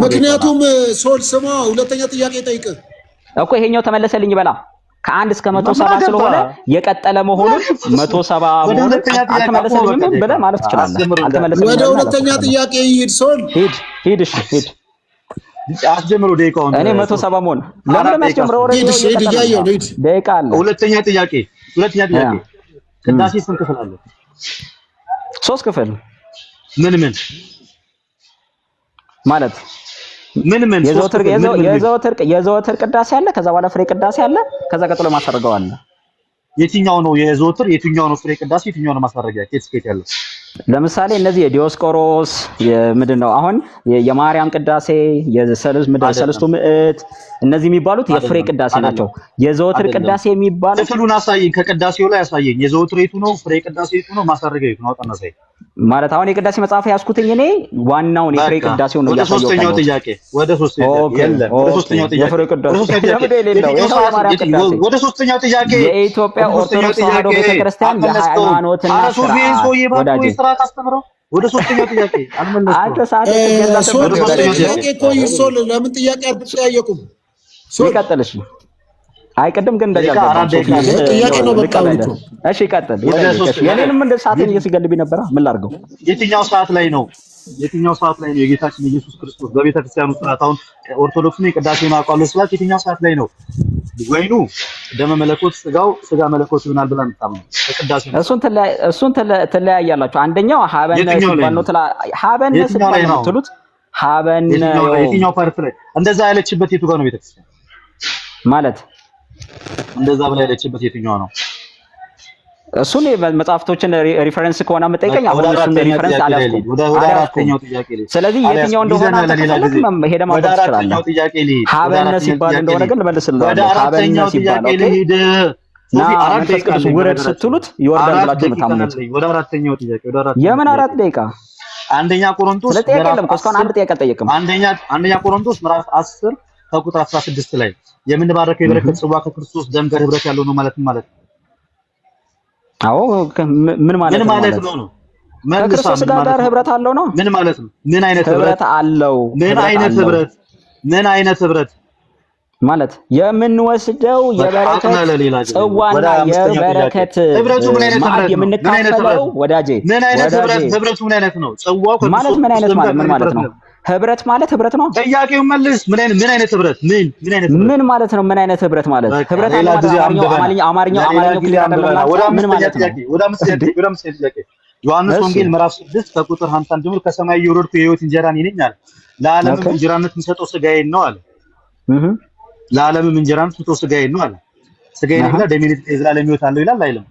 ምክንያቱም ሶል ስማ፣ ሁለተኛ ጥያቄ ጠይቅ እኮ ይሄኛው ተመለሰልኝ በላ ከ1 እስከ 170 ስለሆነ የቀጠለ መሆኑን 170 መሆኑን አልተመለሰልኝም ብለህ ማለት ትችላለህ። አልተመለሰልኝም። ወደ ሁለተኛ ጥያቄ ይሄድ ሶል ሂድ። እሺ ሂድ። አስጀምሮ ደቂቃውን እኔ 170 መሆን ለምን አስጀምሮ ወሬ ሂድ እያየሁ ነው። ሂድ ደቂቃ አለ። ሁለተኛ ጥያቄ ቅዳሴ ስንት ክፍል አለው? 3 ክፍል። ምን ማለት ምን የዘወትር ቅዳሴ አለ። ከዛ በኋላ ፍሬ ቅዳሴ አለ። ከዛ ቀጥሎ ማሳረገው አለ። የትኛው ነው የዘወትር? የትኛው ነው ፍሬ ቅዳሴ? የትኛው ነው ማሳረጊያ? ኬት ያለው? ለምሳሌ እነዚህ የዲዮስቆሮስ ምንድን ነው አሁን የማርያም ቅዳሴ የሰለስቱ ምዕት እነዚህ የሚባሉት የፍሬ ቅዳሴ ናቸው። የዘወትር ቅዳሴ የሚባለው ክፍሉን አሳየኝ፣ ከቅዳሴው ላይ አሳየኝ። የዘወትር የቱ ነው? ፍሬ ቅዳሴ የቱ ነው? ማሳረጊያ የቱ ነው? አውጣና አሳየኝ። ማለት አሁን የቅዳሴ መጽሐፍ ያስኩትኝ እኔ ዋናውን የፍሬ ቅዳሴው ነው ያሳየው። ወደ ሶስተኛው ጥያቄ ወደ ሶስተኛው ጥያቄ የኢትዮጵያ ኦርቶዶክስ ተዋሕዶ ቤተክርስቲያን የሃይማኖትና ስርዓት አስተምረው። ወደ ሶስተኛው ጥያቄ አልመለስኩም። አንተ ሰዓት ጥያቄ እኮ ይሶል ለምን ጥያቄ አትጠያየቁም? ይቀጥልሽ። አይ ቅድም ግን እንደዚህ ጥያቄ ነው በቃ። እሺ ይቀጥል። የኔንም እንደ ሰዓትን እየሲገልብኝ ነበር። ምን ላድርገው? የትኛው ሰዓት ላይ ነው የጌታችን ኢየሱስ ክርስቶስ በቤተ ክርስቲያኑ ስርዓት? አሁን ኦርቶዶክስ ነው ቅዳሴውን አውቃለሁ ስላልክ የትኛው ሰዓት ላይ ነው ወይኑ ደመ መለኮት ስጋ መለኮት ይሆናል ብለን እንታምነው? ቅዳሴ እሱን ትለያያላችሁ። አንደኛው ሀበነ ሲባል ነው ሀበነ ሲባል ነው የምትሉት። ሀበነ የትኛው ፓርት ላይ እንደዛ ያለችበት የቱ ጋር ነው ቤተክርስቲያን ማለት እንደዛ ብላ ያለችበት የትኛው ነው? እሱን መጽሐፍቶችን ሪፈረንስ ከሆነ የምጠይቀኝ አሁን እሱን ሪፈረንስ አላስኩም። ወደ አራተኛው ጥያቄ ላይ ስለዚህ የትኛው እንደሆነ ሄደ ማለት ትችላለህ። ሀበነ ሲባል እንደሆነ ግን ልመልስልሃለሁ። ሀበነ ሲባል መንፈስ ቅዱስ ውረድ ስትሉት ይወርዳል ብላችሁ የምታምኑት። ወደ አራተኛው ጥያቄ የምን 4 ደቂቃ? አንደኛ ቆሮንቶስ እስካሁን አንድ ጥያቄ አልጠየቅም። አንደኛ ቆሮንቶስ ምዕራፍ 10 ከቁጥር 16 ላይ የምንባረከው የበረከት ጽዋ ከክርስቶስ ደም ጋር ህብረት ያለው ነው ማለት ነው። አዎ ምን ማለት ነው? ከክርስቶስ ጋር ህብረት አለው ነው። ምን ማለት ነው? ምን አይነት ህብረት አለው? ምን አይነት ህብረት ማለት የምንወስደው የበረከት ጽዋና የበረከት ህብረቱ ምን አይነት ህብረት የምንካፈለው ወዳጄ፣ ምን አይነት ህብረት? ህብረቱ ምን አይነት ነው? ጽዋው ማለት ምን አይነት ማለት ምን ማለት ነው? ህብረት ማለት ህብረት ነው። ጥያቄው መልስ። ምን አይነት ህብረት? ምን ማለት ነው? ምን አይነት ህብረት ማለት ህብረት አማርኛው ክሊር አይደለም። ምን ማለት ነው? ወደ አምስት ጥያቄ ዮሐንስ ወንጌል ምዕራፍ 6 ከቁጥር 50 ጀምሮ ከሰማይ የወረድኩ የህይወት እንጀራ እኔ ነኝ አለ። ለዓለምም እንጀራነት የምሰጠው ስጋዬን ነው አለ። ለዓለምም እንጀራነት የምሰጠው ስጋዬን ነው አለ። ስጋዬን ይብላ ደሜን የዘላለም ህይወት አለው ይላል አይልም?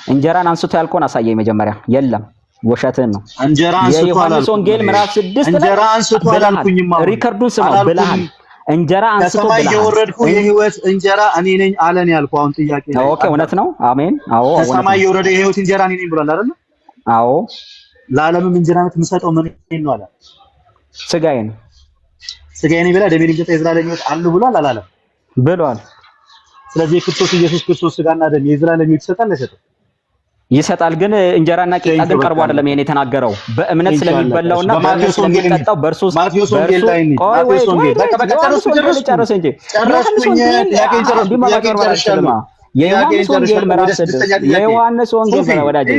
እንጀራን አንስቶ ያልከውን አሳየኝ መጀመሪያ። የለም ውሸትን ነው። እንጀራ አንስቶ የዮሐንስ ወንጌል ምዕራፍ 6 እንጀራ አንስቶ አላልኩኝም። ሪከርዱን ስማው ብለሃል። እንጀራ አንስቶ ብለሃል። ከሰማይ የወረድኩ የህይወት እንጀራ እኔ ነኝ አለን ያልኩ። አሁን ጥያቄ ነው። ኦኬ እውነት ነው። አሜን። አዎ ከሰማይ የወረደ የህይወት እንጀራ እኔ ነኝ ብሏል አይደል? አዎ። ለዓለምም እንጀራነት የምሰጠው ምን ነው አለ? ስጋዬን ይበላ ደሜን ይጠጣ የዘላለም ህይወት አለው ብሏል አላለም? ብሏል። ስለዚህ የክርስቶስ ኢየሱስ ክርስቶስ ስጋና ደም የዘላለም ህይወት ይሰጣል አይሰጥም? ይሰጣል። ግን እንጀራና ቂጣ ግን ቀርቦ አይደለም ይሄን የተናገረው። በእምነት ስለሚበላውና በእምነት ስለሚጠጣው በእርሱ ማቴዎስ ወንጌል ላይ ነው። ማቴዎስ ወንጌል በቃ ጨርሱኝ። የዮሐንስ ወንጌል ምዕራፍ 6 የዮሐንስ ወንጌል ወዳጅ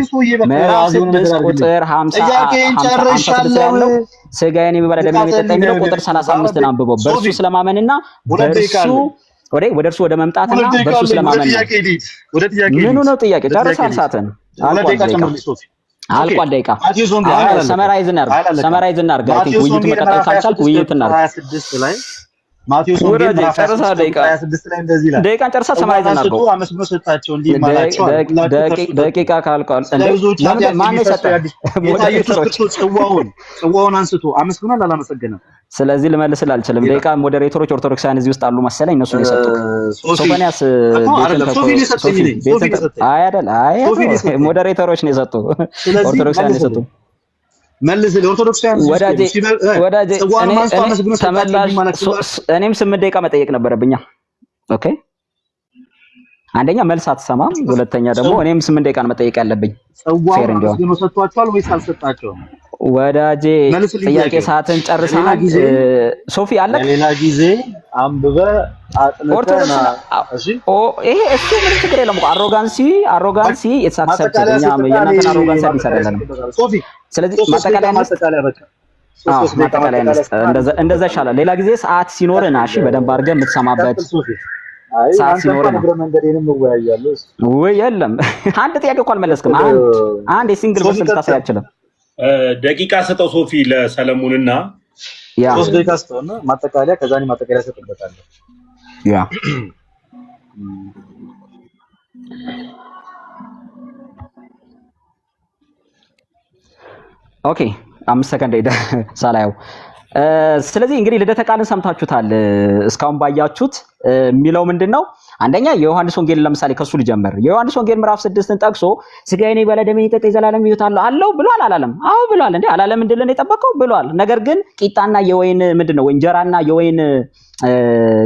ምዕራፍ 6 ቁጥር 56 ያለው ሥጋዬን የሚበላ ደሜን የሚጠጣ የሚለው ቁጥር 35ን አንብበው በእርሱ ስለማመንና በእርሱ ወደ እርሱ ወደ መምጣትና በእርሱ ስለማመን ምኑ ነው ጥያቄ? ጨርሳል። ሰዓትን አልቋል። ደቂቃ ሰመራይዝ እናድርግ። ውይይቱ መቀጠል ካልቻልክ ውይይት እናድርግ። 26 ላይ ማቴዎስ ወንጌል ምዕራፍ 26 ላይ እንደዚህ ይላል። ደቂቃ ጨርሳ ሰመራይዝ እናድርገው። አመስግኖ ሰጣቸው እንዲህ ማላቸው ደቂቃ ካልቋል። ማን የሰጠ ጽዋውን አንስቶ አመስግኗል አላመሰገነም? ስለዚህ ልመልስልህ አልችልም። ደቂቃ ሞዴሬተሮች ኦርቶዶክሳውያን እዚህ ውስጥ አሉ መሰለኝ፣ እነሱ ነው የሰጡት። ሶፎንያስ ሞዴሬተሮች ነው የሰጡት፣ ኦርቶዶክሳውያን ነው የሰጡት። መልስ ለኦርቶዶክሳውያን ወዳጄ እኔም 8 ደቂቃ መጠየቅ ነበረብኛ። ኦኬ አንደኛ መልስ አትሰማም፣ ሁለተኛ ደግሞ እኔም 8 ደቂቃ መጠየቅ ያለብኝ። ፌር እንዲያው ነው ሰጥቷቸዋል ወይስ አልሰጣቸውም? ወዳጄ ጥያቄ ሰዓትን ጨርሰናል። ሶፊ አለ ሌላ ጊዜ አንብበ አጥንተና እሺ ይሄ እሱ ምንም ችግር የለም። አሮጋንሲ ኢትስ አክሰፕትድ። እኛ የእናንተን አሮጋንሲ አዲሰረለም ሶፊ። ስለዚህ ማጠቃለያ እንደዛ ይሻላል። ሌላ ጊዜ ሰዓት ሲኖርና እሺ በደንብ አድርገን የምትሰማበት ሰዓት ሲኖርና መንገዴንም እወያያለሁ። ወይ የለም አንድ ጥያቄ እኮ አልመለስክም። አንድ የሲንግል ቨርስ ልታሳይ አልችልም። ደቂቃ ሰጠው ሶፊ ለሰለሞንና 3 ደቂቃ ሰጠውና ማጠቃለያ ከዛኔ ማጠቃለያ ሰጥበታለሁ። ያ ኦኬ 5 ሰከንድ ሄደ ሳላየው። ስለዚህ እንግዲህ ልደተ ቃልን ሰምታችሁታል። እስካሁን ባያችሁት የሚለው አንደኛ የዮሐንስ ወንጌል ለምሳሌ ከሱ ልጀምር። የዮሐንስ ወንጌል ምዕራፍ 6ን ጠቅሶ ሥጋዬን የሚበላ ደሜን የሚጠጣ የዘላለም ሕይወት አለው ብሏል አላለም? አዎ ብሏል። እንዴ አላለም? እንድልን የጠበቀው ብሏል። ነገር ግን ቂጣና የወይን እንጀራና የወይን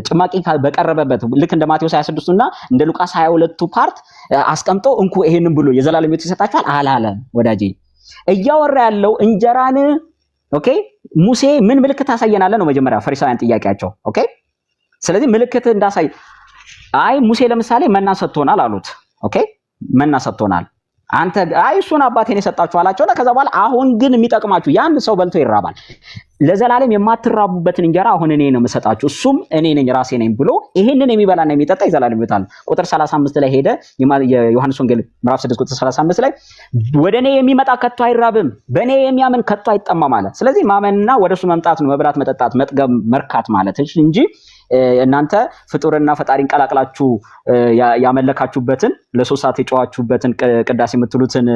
ጭማቂ በቀረበበት ልክ እንደ ማቴዎስ 26 እና እንደ ሉቃስ 22 ፓርት አስቀምጦ እንኩ ይሄንን ብሎ የዘላለም ሕይወት ይሰጣችኋል አላለም? ወዳጄ እያወራ ያለው እንጀራን ኦኬ ሙሴ ምን ምልክት አሳየናለ ነው መጀመሪያ ፈሪሳውያን ጥያቄያቸው። ኦኬ ስለዚህ ምልክት እንዳሳይ ሙሴ ለምሳሌ መና ሰጥቶናል አሉት። ኦኬ መና ሰጥቶናል አንተ እሱን አባቴን የሰጣችሁ አላቸውና ከዛ በኋላ አሁን ግን የሚጠቅማችሁ ያን ሰው በልቶ ይራባል፣ ለዘላለም የማትራቡበትን እንጀራ አሁን እኔ ነው የምሰጣችሁ፣ እሱም እኔ ነኝ ራሴ ነኝ ብሎ ይሄንን የሚበላና የሚጠጣ የዘላለም ሕይወት አለው። ቁጥር 35 ላይ ሄደ የዮሐንስ ወንጌል ምዕራፍ 6 ቁጥር 35 ላይ ወደኔ የሚመጣ ከቶ አይራብም፣ በኔ የሚያምን ከቶ አይጠማም ማለት። ስለዚህ ማመንና ወደሱ መምጣት ነው መብላት፣ መጠጣት፣ መጥገብ፣ መርካት ማለት እንጂ እናንተ ፍጡርና ፈጣሪን ቀላቅላችሁ ያመለካችሁበትን ለ3 ሰዓት የጨዋችሁበትን ቅዳሴ የምትሉትን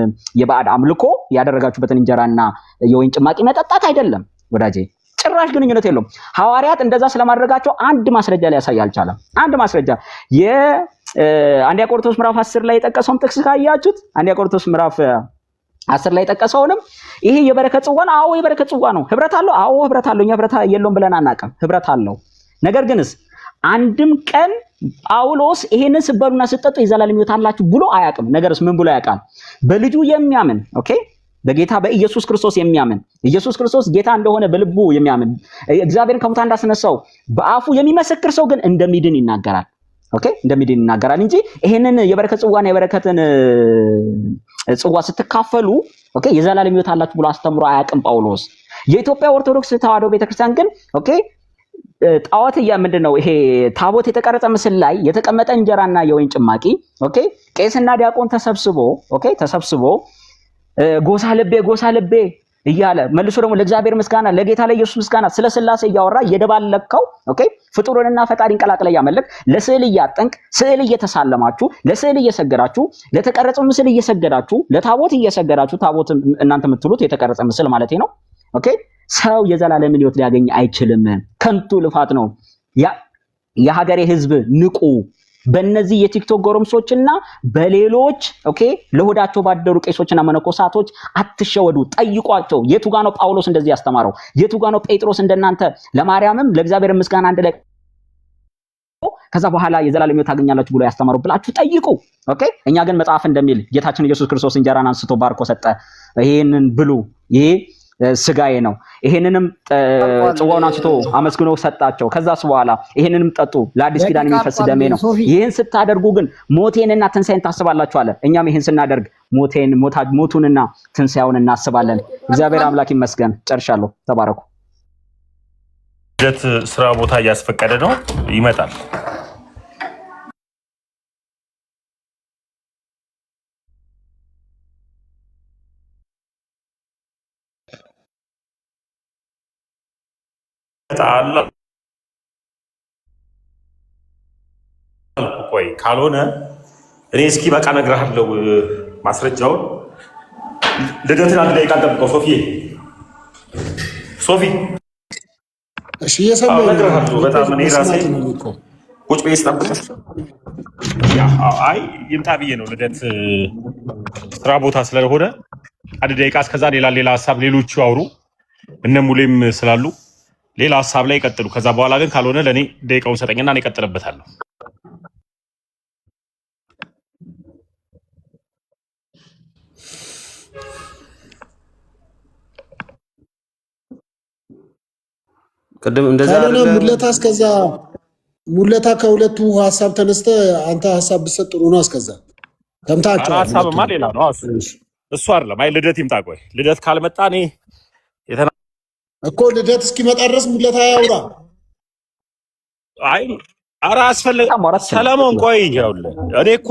የባዕድ አምልኮ ያደረጋችሁበትን እንጀራና የወይን ጭማቂ መጠጣት አይደለም ወዳጄ፣ ጭራሽ ግንኙነት የለውም። ሐዋርያት እንደዛ ስለማድረጋቸው አንድ ማስረጃ ሊያሳይ አልቻለም። አንድ ማስረጃ የአንደኛ ቆሮንቶስ ምዕራፍ 10 ላይ የጠቀሰውን ጥቅስ ካያችሁት አንደኛ ቆሮንቶስ ምዕራፍ 10 ላይ የጠቀሰውንም ይሄ የበረከት ጽዋ ነው። አዎ የበረከት ጽዋ ነው። ህብረት አለው። አዎ ህብረት አለው። እኛ ህብረት የለውም ብለን አናውቅም። ህብረት አለው። ነገር ግንስ አንድም ቀን ጳውሎስ ይሄንን ስበሉና ስጠጡ የዘላለም ሕይወት አላችሁ ብሎ አያውቅም። ነገርስ ምን ብሎ ያውቃል? በልጁ የሚያምን ኦኬ በጌታ በኢየሱስ ክርስቶስ የሚያምን ኢየሱስ ክርስቶስ ጌታ እንደሆነ በልቡ የሚያምን እግዚአብሔርን ከሙታን እንዳስነሳው በአፉ የሚመሰክር ሰው ግን እንደሚድን ይናገራል። ኦኬ እንደሚድን ይናገራል እንጂ ይሄንን የበረከት ጽዋና የበረከትን ጽዋ ስትካፈሉ ኦኬ የዘላለም ሕይወት አላችሁ ብሎ አስተምሮ አያውቅም ጳውሎስ። የኢትዮጵያ ኦርቶዶክስ ተዋሕዶ ቤተክርስቲያን ግን ኦኬ ጣዖት ምንድነው ይሄ ታቦት የተቀረጸ ምስል ላይ የተቀመጠ እንጀራና የወይን ጭማቂ ኦኬ ቄስና ዲያቆን ተሰብስቦ ጎሳ ልቤ እያለ መልሶ ደግሞ ለእግዚአብሔር ምስጋና ለጌታ ለኢየሱስ ምስጋና ስለ ሥላሴ እያወራ እየደባለቀው ኦኬ ፍጡርንና ፈጣሪን ቀላቅለ ያመለክ ለስዕል እያጠንቅ ስዕል እየተሳለማችሁ ለስዕል እየሰገዳችሁ ለተቀረጸው ምስል እየሰገዳችሁ ለታቦት እየሰገዳችሁ ታቦት እናንተ የምትሉት የተቀረጸ ምስል ማለት ነው ኦኬ ሰው የዘላለም ሕይወት ሊያገኝ አይችልም። ከንቱ ልፋት ነው። የሀገሬ ሕዝብ ንቁ። በእነዚህ የቲክቶክ ጎረምሶችና በሌሎች ኦኬ ለሆዳቸው ባደሩ ቄሶችና መነኮሳቶች አትሸወዱ። ጠይቋቸው። የቱ ጋር ነው ጳውሎስ እንደዚህ ያስተማረው? የቱ ጋር ነው ጴጥሮስ እንደናንተ ለማርያምም ለእግዚአብሔር ምስጋና አንድ ላይ ከዛ በኋላ የዘላለም ሕይወት ታገኛላችሁ ብሎ ያስተማረው ብላችሁ ጠይቁ። ኦኬ እኛ ግን መጽሐፍ እንደሚል ጌታችን ኢየሱስ ክርስቶስ እንጀራን አንስቶ ባርኮ ሰጠ። ይሄንን ብሉ። ይሄ ስጋዬ ነው። ይሄንንም ጽዋውን አንስቶ አመስግኖ ሰጣቸው። ከዛስ በኋላ ይሄንንም ጠጡ፣ ለአዲስ ኪዳን የሚፈስ ደሜ ነው። ይሄን ስታደርጉ ግን ሞቴንና ትንሣኤን ታስባላችሁ አለ። እኛም ይሄን ስናደርግ ሞቱንና ትንሣኤውን እናስባለን። እግዚአብሔር አምላክ ይመስገን። ጨርሻለሁ። ተባረኩ። ልደት ስራ ቦታ እያስፈቀደ ነው፣ ይመጣል። ቆይ ካልሆነ እኔ እስኪ በቃ እነግርሃለሁ ማስረጃውን። ልደትን አንድ ደቂቃ ጠብቀው። ሶፊ እሺ፣ እየሰማሁ እነግርሃለሁ። በጣም እኔ ራሴ ቁጭ ብዬ ስጠብቅህ አይ ይምጣ ብዬ ነው። ልደት ስራ ቦታ ስለሆነ አንድ ደቂቃ፣ እስከዛ ሌላ ሀሳብ ሌሎቹ ያውሩ፣ እነ ሙሌም ስላሉ ሌላ ሀሳብ ላይ ይቀጥሉ። ከዛ በኋላ ግን ካልሆነ ለእኔ ደቂቃውን ሰጠኝና እኔ እቀጥልበታለሁ። ቅድም እንደዛ ሙለታ እስከዛ ሙለታ ከሁለቱ ሀሳብ ተነስተ አንተ ሀሳብ ብትሰጥ ጥሩ ነው። እስከዛ ተምታቸው ሀሳብማ ሌላ ነው እሱ አይደለም። አይ ልደት ይምጣ። ቆይ ልደት ካልመጣ እኔ እኮ ልደት እስኪመጣ ድረስ ሙለታ ያውራ። አይ ኧረ አስፈልግ ሰለሞን ቆይ ይኸውልህ እኔ እኮ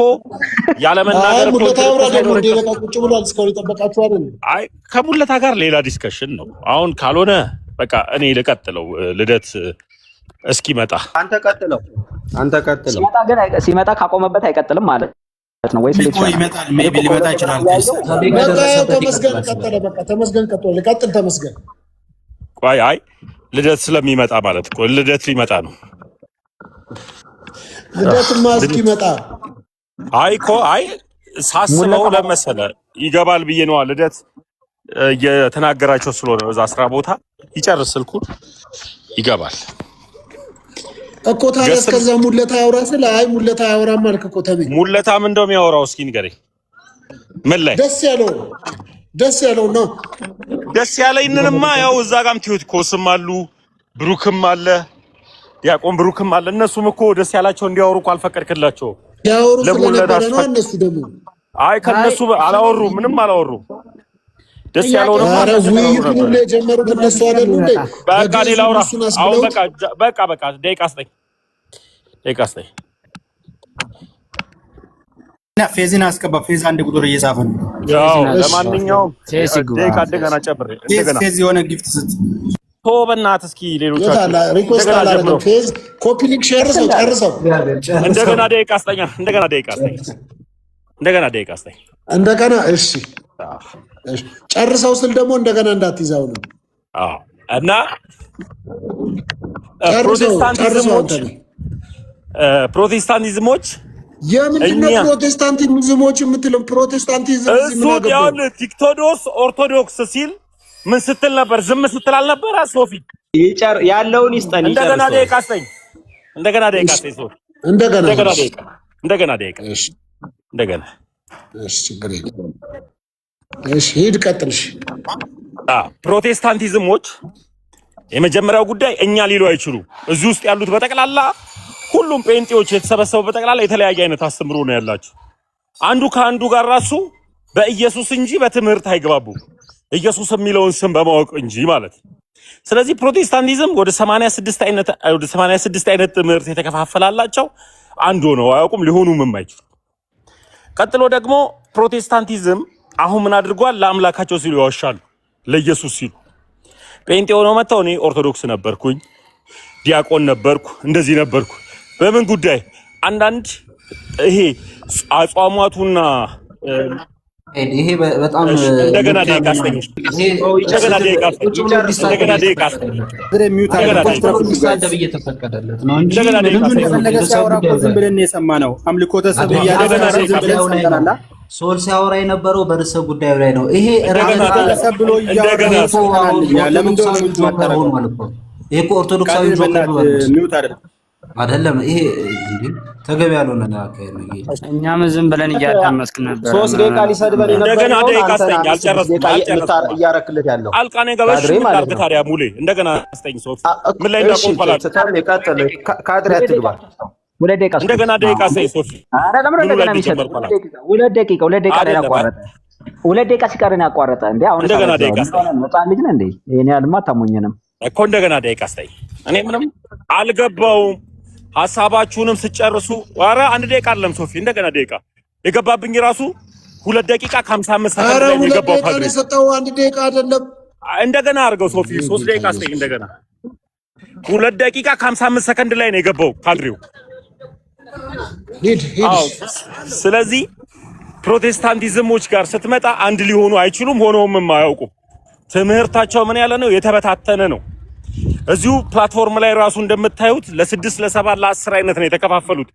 ያለመናገር ሙለታ ያውራ። ደግሞ እንደለቃ ቁጭ ብሏል። እስካሁን የጠበቃችሁ አይደል? አይ ከሙለታ ጋር ሌላ ዲስከሽን ነው አሁን። ካልሆነ በቃ እኔ ልቀጥለው። ልደት እስኪመጣ አንተ ቀጥለው። ሲመጣ ካቆመበት አይቀጥልም ማለት ነው ወይስ ይመጣል? ሜቢ ሊመጣ ይችላል። ተመስገን ቀጠለ። በቃ ተመስገን ቀጠለ። ቀጥል ተመስገን። ቆይ አይ ልደት ስለሚመጣ ማለት እኮ ልደት ሊመጣ ነው። ልደትማ እስኪመጣ አይ ሳስበው ለመሰለ ይገባል ብዬ ነዋ። ልደት የተናገራቸው ስለሆነ እዛ ስራ ቦታ ይጨርስ ስልኩን ይገባል እኮ። ታዲያ እስከዛ ሙለታ ያውራ ስለ አይ ሙለታ ያውራም አልክ እኮ። ተብኝ ሙለታም እንደውም ያወራው እስኪ ንገረኝ። ምን ላይ ደስ ያለው ነው? ደስ ያለኝንማ ያው እዛ ጋም ቲዮቲኮስም አሉ፣ ብሩክም አለ፣ ዲያቆን ብሩክም አለ። እነሱም እኮ ደስ ያላቸው እንዲያወሩ እኮ አልፈቀድክላቸው። ያወሩ ስለነበረ ነው። እነሱ ደግሞ አይ ከነሱ አላወሩ፣ ምንም አላወሩ። ደስ ያለው ነው ማለት ነው። ሁሉ የጀመሩት እነሱ አይደሉ እንዴ? በቃ ሌላውራ አሁን በቃ ደቂቃ ስጠኝ። እና ፌዝን አስገባ። ፌዝ አንድ ቁጥር እየጻፈ ነው። ያው ለማንኛውም ደቂቃ እንደገና ጨምር። ፌዝ የሆነ ጊፍት ስጥ። በእናትህ እስኪ ሌሎቻችሁ ሪኩዌስት አላደረገም። ፌዝ ኮፒ ሊንክ ሼር ጨርሰው እንደገና ደቂቃ ስጠኝ። እንደገና እሺ ጨርሰው ስል ደግሞ እንደገና እንዳትይዛው ነው። እና ፕሮቴስታንቲዝሞች የምንድነው? ፕሮቴስታንቲዝሞች የምትለው ፕሮቴስታንቲዝም እሱ ያው ቲክቶዶስ ኦርቶዶክስ ሲል ምን ስትል ነበር? ዝም ስትል አልነበረ? ሶፊ ያለውን ይስጠን። እንደገና ደቂቃ ስጠኝ። ሶፊ እንደገና ደቂቃ እሺ ችግር የለም። እሺ ሂድ ቀጥልሽ። ፕሮቴስታንቲዝሞች የመጀመሪያው ጉዳይ እኛ ሊሉ አይችሉ። እዚህ ውስጥ ያሉት በጠቅላላ ሁሉም ጴንጤዎች የተሰበሰቡ በጠቅላላ የተለያየ አይነት አስተምሮ ነው ያላቸው። አንዱ ከአንዱ ጋር ራሱ በኢየሱስ እንጂ በትምህርት አይግባቡም። ኢየሱስ የሚለውን ስም በማወቅ እንጂ ማለት። ስለዚህ ፕሮቴስታንቲዝም ወደ 86 አይነት ትምህርት የተከፋፈላላቸው አንዱ ነው። አያውቁም፣ ሊሆኑም የማይችሉ። ቀጥሎ ደግሞ ፕሮቴስታንቲዝም አሁን ምን አድርጓል? ለአምላካቸው ሲሉ ይዋሻሉ፣ ለኢየሱስ ሲሉ። ጴንጤ ሆነው መጥተው እኔ ኦርቶዶክስ ነበርኩኝ፣ ዲያቆን ነበርኩ፣ እንደዚህ ነበርኩ። በምን ጉዳይ? አንዳንድ ይሄ አጽዋማቱና ይሄ በጣም እንደገና ደቂቃ ሶል ሲያወራ የነበረው በርዕሰ ጉዳዩ ላይ ነው። ይሄ ኦርቶዶክሳዊ አይደለም ይሄ እንዴ ተገቢ ያልሆነ አካሄድ ነው ይሄ። እኛም ዝም ብለን እያዳመስክ ነበር። 3 ደቂቃ ሊሰድበን እንደገና የነበረው ደቂቃ አስጠኝ። አልጨረስኩም። እያረክለት ያለው አልቃኔ ገበሽ ምታርግ ታዲያ ሙሌ እንደገና አስጠኝ። ሶፊ ምን ላይ እንዳቆምኩላት ቀጥል። ካድሬ አትግባ። እንደገና ደቂቃ አስጠኝ ሶፊ። አረ ለምን እንደገና የሚሰጥ 2 ደቂቃ ነው ያቋረጠ። 2 ደቂቃ ሲቀር ነው ያቋረጠ እንዴ? አሁን እንደገና ደቂቃ አስጠኝ። ህፃን ልጅ ነህ እንዴ? እኔ ያልማ ታሞኝንም እኮ እንደገና ደቂቃ አስጠኝ። እኔ ምንም አልገባውም። ሐሳባችሁንም ስጨርሱ ኧረ 1 ደቂቃ አይደለም ሶፊ፣ እንደገና ደቂቃ የገባብኝ ራሱ 2 ደቂቃ ከ55 ሰከንድ ላይ የገባው ካድሬ የሰጠው 1 ደቂቃ አይደለም። እንደገና አድርገው ሶፊ 3 ደቂቃ አስጠኝ። እንደገና 2 ደቂቃ ከ55 ሰከንድ ላይ ነው የገባው ካድሬው። አዎ ስለዚህ ፕሮቴስታንቲዝሞች ጋር ስትመጣ አንድ ሊሆኑ አይችሉም፣ ሆኖም አያውቁም። ትምህርታቸው ምን ያለ ነው? የተበታተነ ነው። እዚሁ ፕላትፎርም ላይ ራሱ እንደምታዩት ለ6 ለ7 ለ10 አይነት ነው የተከፋፈሉት።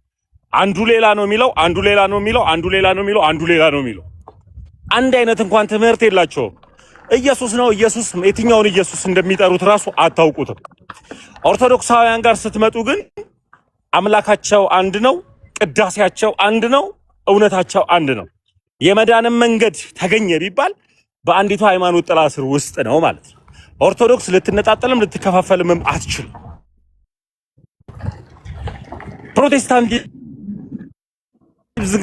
አንዱ ሌላ ነው የሚለው፣ አንዱ ሌላ ነው የሚለው፣ አንዱ ሌላ ነው የሚለው፣ አንዱ ሌላ ነው የሚለው። አንድ አይነት እንኳን ትምህርት የላቸውም። ኢየሱስ ነው ኢየሱስ፣ የትኛውን ኢየሱስ እንደሚጠሩት ራሱ አታውቁትም። ኦርቶዶክሳውያን ጋር ስትመጡ ግን አምላካቸው አንድ ነው፣ ቅዳሴያቸው አንድ ነው፣ እውነታቸው አንድ ነው። የመዳንም መንገድ ተገኘ ቢባል በአንዲቱ ሃይማኖት ጥላ ስር ውስጥ ነው ማለት ነው። ኦርቶዶክስ ልትነጣጠልም ልትከፋፈልም አትችልም። ፕሮቴስታንቲዝም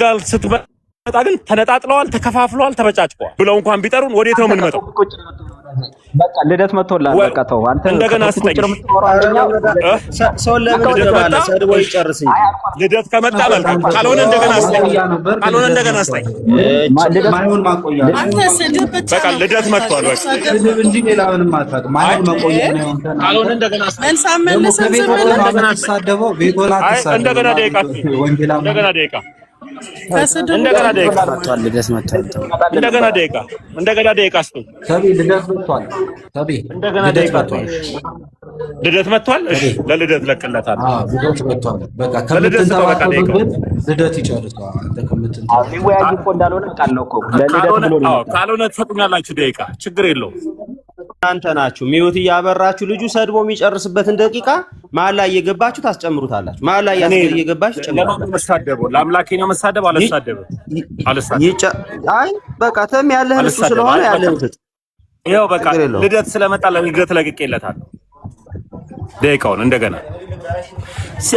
ጋር ስትመጣ ግን ተነጣጥለዋል፣ ተከፋፍለዋል፣ ተበጫጭቀዋል ብለው እንኳን ቢጠሩን ወዴት ነው የምንመጣው? በቃ ልደት መጥቶላል። በቃ ተው አንተ እንደገና አስጠኝ። ሰው ለምን ይገባል? ሰድቦ ይጨርስኝ። ልደት ከመጣ መልካም፣ ካልሆነ እንደገና አስጠኝ። ካልሆነ እንደገና አስጠኝ። ማይሆን ማቆያ አንተ ስድብ ብቻ በቃ ልደት መጥቷል። በቃ ስድብ እንጂ ሌላ ምንም አታውቅም። ማይሆን ማቆያ ነው። ካልሆነ እንደገና አስጠኝ። መልስ አመለሰ ዝም ብለህ ተሳደበው ቤቶላ ተሳደበው እንደገና ደቂቃ እንደገና ደቂቃ ከስድብ እንደገና ደቂቃ መጥቷል። ልደት መጥቷል። እንደገና ደቂቃ እንደገና ደቂቃ አስጠኝ። ተቢ ልደት መጥቷል። ተቢ እንደገና ደቂቃ ልደት መጥቷል። እሺ ለልደት ለቅለታል። ልደት መጥቷል። በቃ ከምትንተባተቡበት ልደት ይጨርሰው። አንተ ከምትንተባተቡ ሊወያዩ እኮ እንዳልሆነ ቃለው እኮ ለልደት ብሎ ነው። ካልሆነ ትሰጡኛላችሁ ደቂቃ፣ ችግር የለውም። እናንተ ናችሁ ሚውት እያበራችሁ ልጁ ሰድቦ የሚጨርስበትን ደቂቃ መሀል ላይ እየገባችሁ ታስጨምሩታላችሁ። መሀል ላይ እየገባችሁ ለማን መሳደበው? ለአምላኬ ነው መሳደብ። አልሳደብም። አይ በቃ ተም ያለህን እሱ ስለሆነ ያለህን ትጥ ይኸው በቃ ልደት ስለመጣ ለልደት ለቅቄለታለሁ ደቂቃውን። እንደገና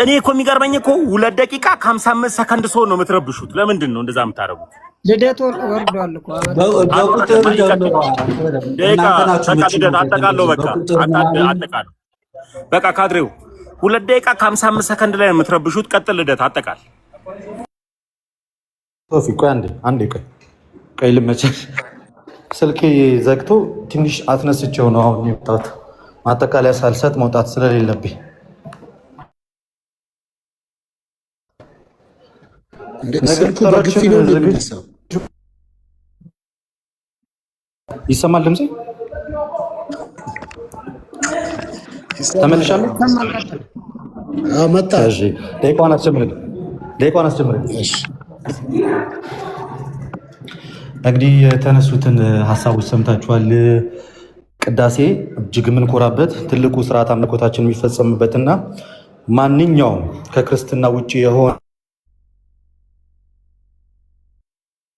እኔ እኮ የሚገርመኝ እኮ 2 ደቂቃ ከ55 ሰከንድ ሰው ነው የምትረብሹት። ለምንድን ነው እንደዛ የምታደርጉት? ልደት ወርዷል እኮ በቁጥር አጠቃለው። በቃ አጠቃለው። በቃ ካድሬው 2 ደቂቃ ከ55 ሰከንድ ላይ ነው የምትረብሹት። ቀጥል ልደት አጠቃል። ሶፊ ቆይ አንዴ ቆይ ልመቸሽ። ስልኬ ዘግቶ ትንሽ አትነስቼው ነው አሁን የወጣሁት። ማጠቃለያ ሳልሰጥ መውጣት ስለሌለብኝ ስልኩ በግፊ ነው የሚነሳው። ይሰማል ድምጼ? ተመልሻለሁ። መጣ። እሺ ደቂቃውን አስጀምርልኝ። እሺ እንግዲህ የተነሱትን ሀሳቦች ሰምታችኋል። ቅዳሴ እጅግ የምንኮራበት ትልቁ ስርዓት አምልኮታችን የሚፈጸምበትና ማንኛውም ከክርስትና ውጭ የሆነ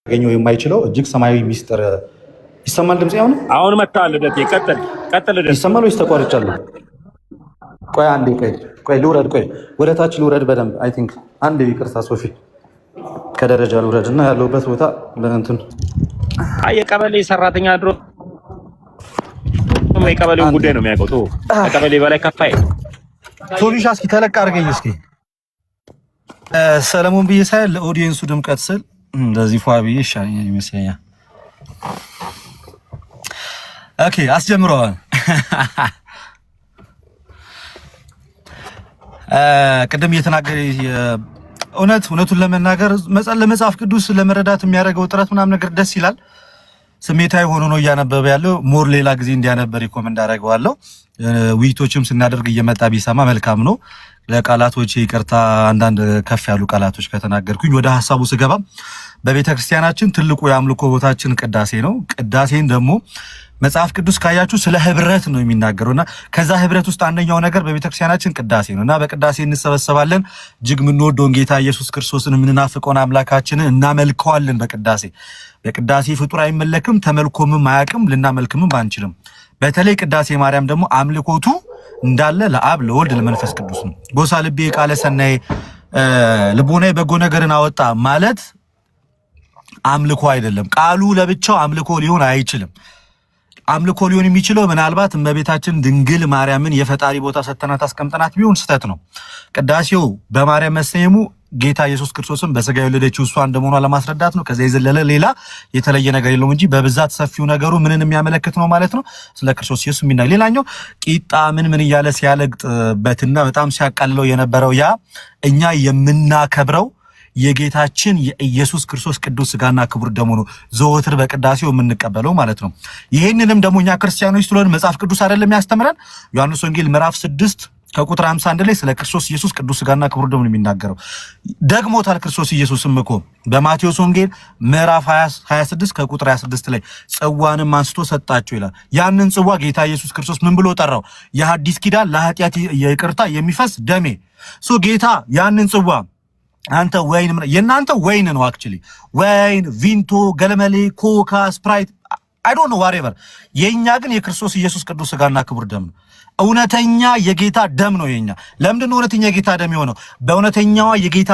ያገኘው የማይችለው እጅግ ሰማያዊ ሚስጥር ይሰማል። ድምጽ አሁን መጣል። ልደት ቀጥል። ልደት ይሰማል ወይስ ተቋርጫለሁ? ቆይ አንዴ ቆይ ልውረድ። ቆይ ወደ ታች ልውረድ በደንብ አይ ቲንክ አንዴ ይቅርታ ሶፊ፣ ከደረጃ ልውረድ እና ያለሁበት ቦታ ለእንትን የቀበሌ ሰራተኛ ድሮ የቀበሌውን ጉዳይ ነው የሚያውቀው። ከቀበሌ በላይ ከፋይ ሶፊሻ እስኪ ተለቅ አድርገኝ እስኪ ሰለሞን ብዬ ሳይል ለኦዲየንሱ ድምቀት ስል እንደዚህ ፏ ብዬ ይመስለኛል። ኦኬ አስጀምረዋል። ቅድም እየተናገረ እውነቱን ለመናገር ለመጽሐፍ ቅዱስ ለመረዳት የሚያደርገው ጥረት ምናምን ነገር ደስ ይላል። ስሜታዊ ሆኖ ነው እያነበበ ያለው። ሞር ሌላ ጊዜ እንዲያነበር ሪኮመንድ አደርገዋለሁ። ውይይቶችም ስናደርግ እየመጣ ቢሰማ መልካም ነው። ለቃላቶች ይቅርታ፣ አንዳንድ ከፍ ያሉ ቃላቶች ከተናገርኩኝ። ወደ ሀሳቡ ስገባ በቤተ ክርስቲያናችን ትልቁ የአምልኮ ቦታችን ቅዳሴ ነው። ቅዳሴን ደግሞ መጽሐፍ ቅዱስ ካያችሁ ስለ ህብረት ነው የሚናገረውና ከዛ ህብረት ውስጥ አንደኛው ነገር በቤተክርስቲያናችን ቅዳሴ ነውና በቅዳሴ እንሰበሰባለን። እጅግ የምንወደውን ጌታ ኢየሱስ ክርስቶስን የምንናፍቀውን አምላካችንን እናመልከዋለን። በቅዳሴ ፍጡር አይመለክም፣ ተመልኮምም አያውቅም፣ ልናመልክምም አንችልም። በተለይ ቅዳሴ ማርያም ደግሞ አምልኮቱ እንዳለ ለአብ ለወልድ ለመንፈስ ቅዱስ ነው። ጎሳ ልቤ ቃለ ሰናይ ልቦናዬ በጎ ነገርን አወጣ ማለት አምልኮ አይደለም። ቃሉ ለብቻው አምልኮ ሊሆን አይችልም። አምልኮ ሊሆን የሚችለው ምናልባት እመቤታችን ድንግል ማርያምን የፈጣሪ ቦታ ሰተናት አስቀምጠናት ቢሆን ስተት ነው። ቅዳሴው በማርያም መሰየሙ ጌታ ኢየሱስ ክርስቶስን በስጋ የወለደችው እሷ እንደመሆኗ ለማስረዳት ነው። ከዛ የዘለለ ሌላ የተለየ ነገር የለውም እንጂ በብዛት ሰፊው ነገሩ ምንን የሚያመለክት ነው ማለት ነው? ስለ ክርስቶስ ኢየሱስ የሚናገር። ሌላኛው ቂጣ ምን እያለ ሲያለግጥበትና በጣም ሲያቃልለው የነበረው ያ እኛ የምናከብረው የጌታችን የኢየሱስ ክርስቶስ ቅዱስ ስጋና ክቡር ደሙ ነው፣ ዘወትር በቅዳሴው የምንቀበለው ማለት ነው። ይሄንንም ደግሞ እኛ ክርስቲያኖች ስለሆነ መጽሐፍ ቅዱስ አይደለም ያስተምረን። ዮሐንስ ወንጌል ምዕራፍ 6 ከቁጥር 51 ላይ ስለ ክርስቶስ ኢየሱስ ቅዱስ ስጋና ክቡር ደሙ ነው የሚናገረው። ደግሞታል ክርስቶስ ኢየሱስም እኮ በማቴዎስ ወንጌል ምዕራፍ 26 ከቁጥር 26 ላይ ጽዋንም አንስቶ ሰጣቸው ይላል። ያንን ጽዋ ጌታ ኢየሱስ ክርስቶስ ምን ብሎ ጠራው? የሐዲስ ኪዳን ለኃጢአት ይቅርታ የሚፈስ ደሜ። ጌታ ያንን ጽዋ አንተ ወይን የናንተ ወይን ነው አክቹሊ ወይን፣ ቪንቶ፣ ገለመሌ፣ ኮካ፣ ስፕራይት አይ ዶንት ኖ ዋትኤቨር። የኛ ግን የክርስቶስ ኢየሱስ ቅዱስ ስጋና ክቡር ደም ነው። እውነተኛ የጌታ ደም ነው የኛ። ለምንድን ነው እውነተኛ የጌታ ደም የሆነው? በእውነተኛዋ የጌታ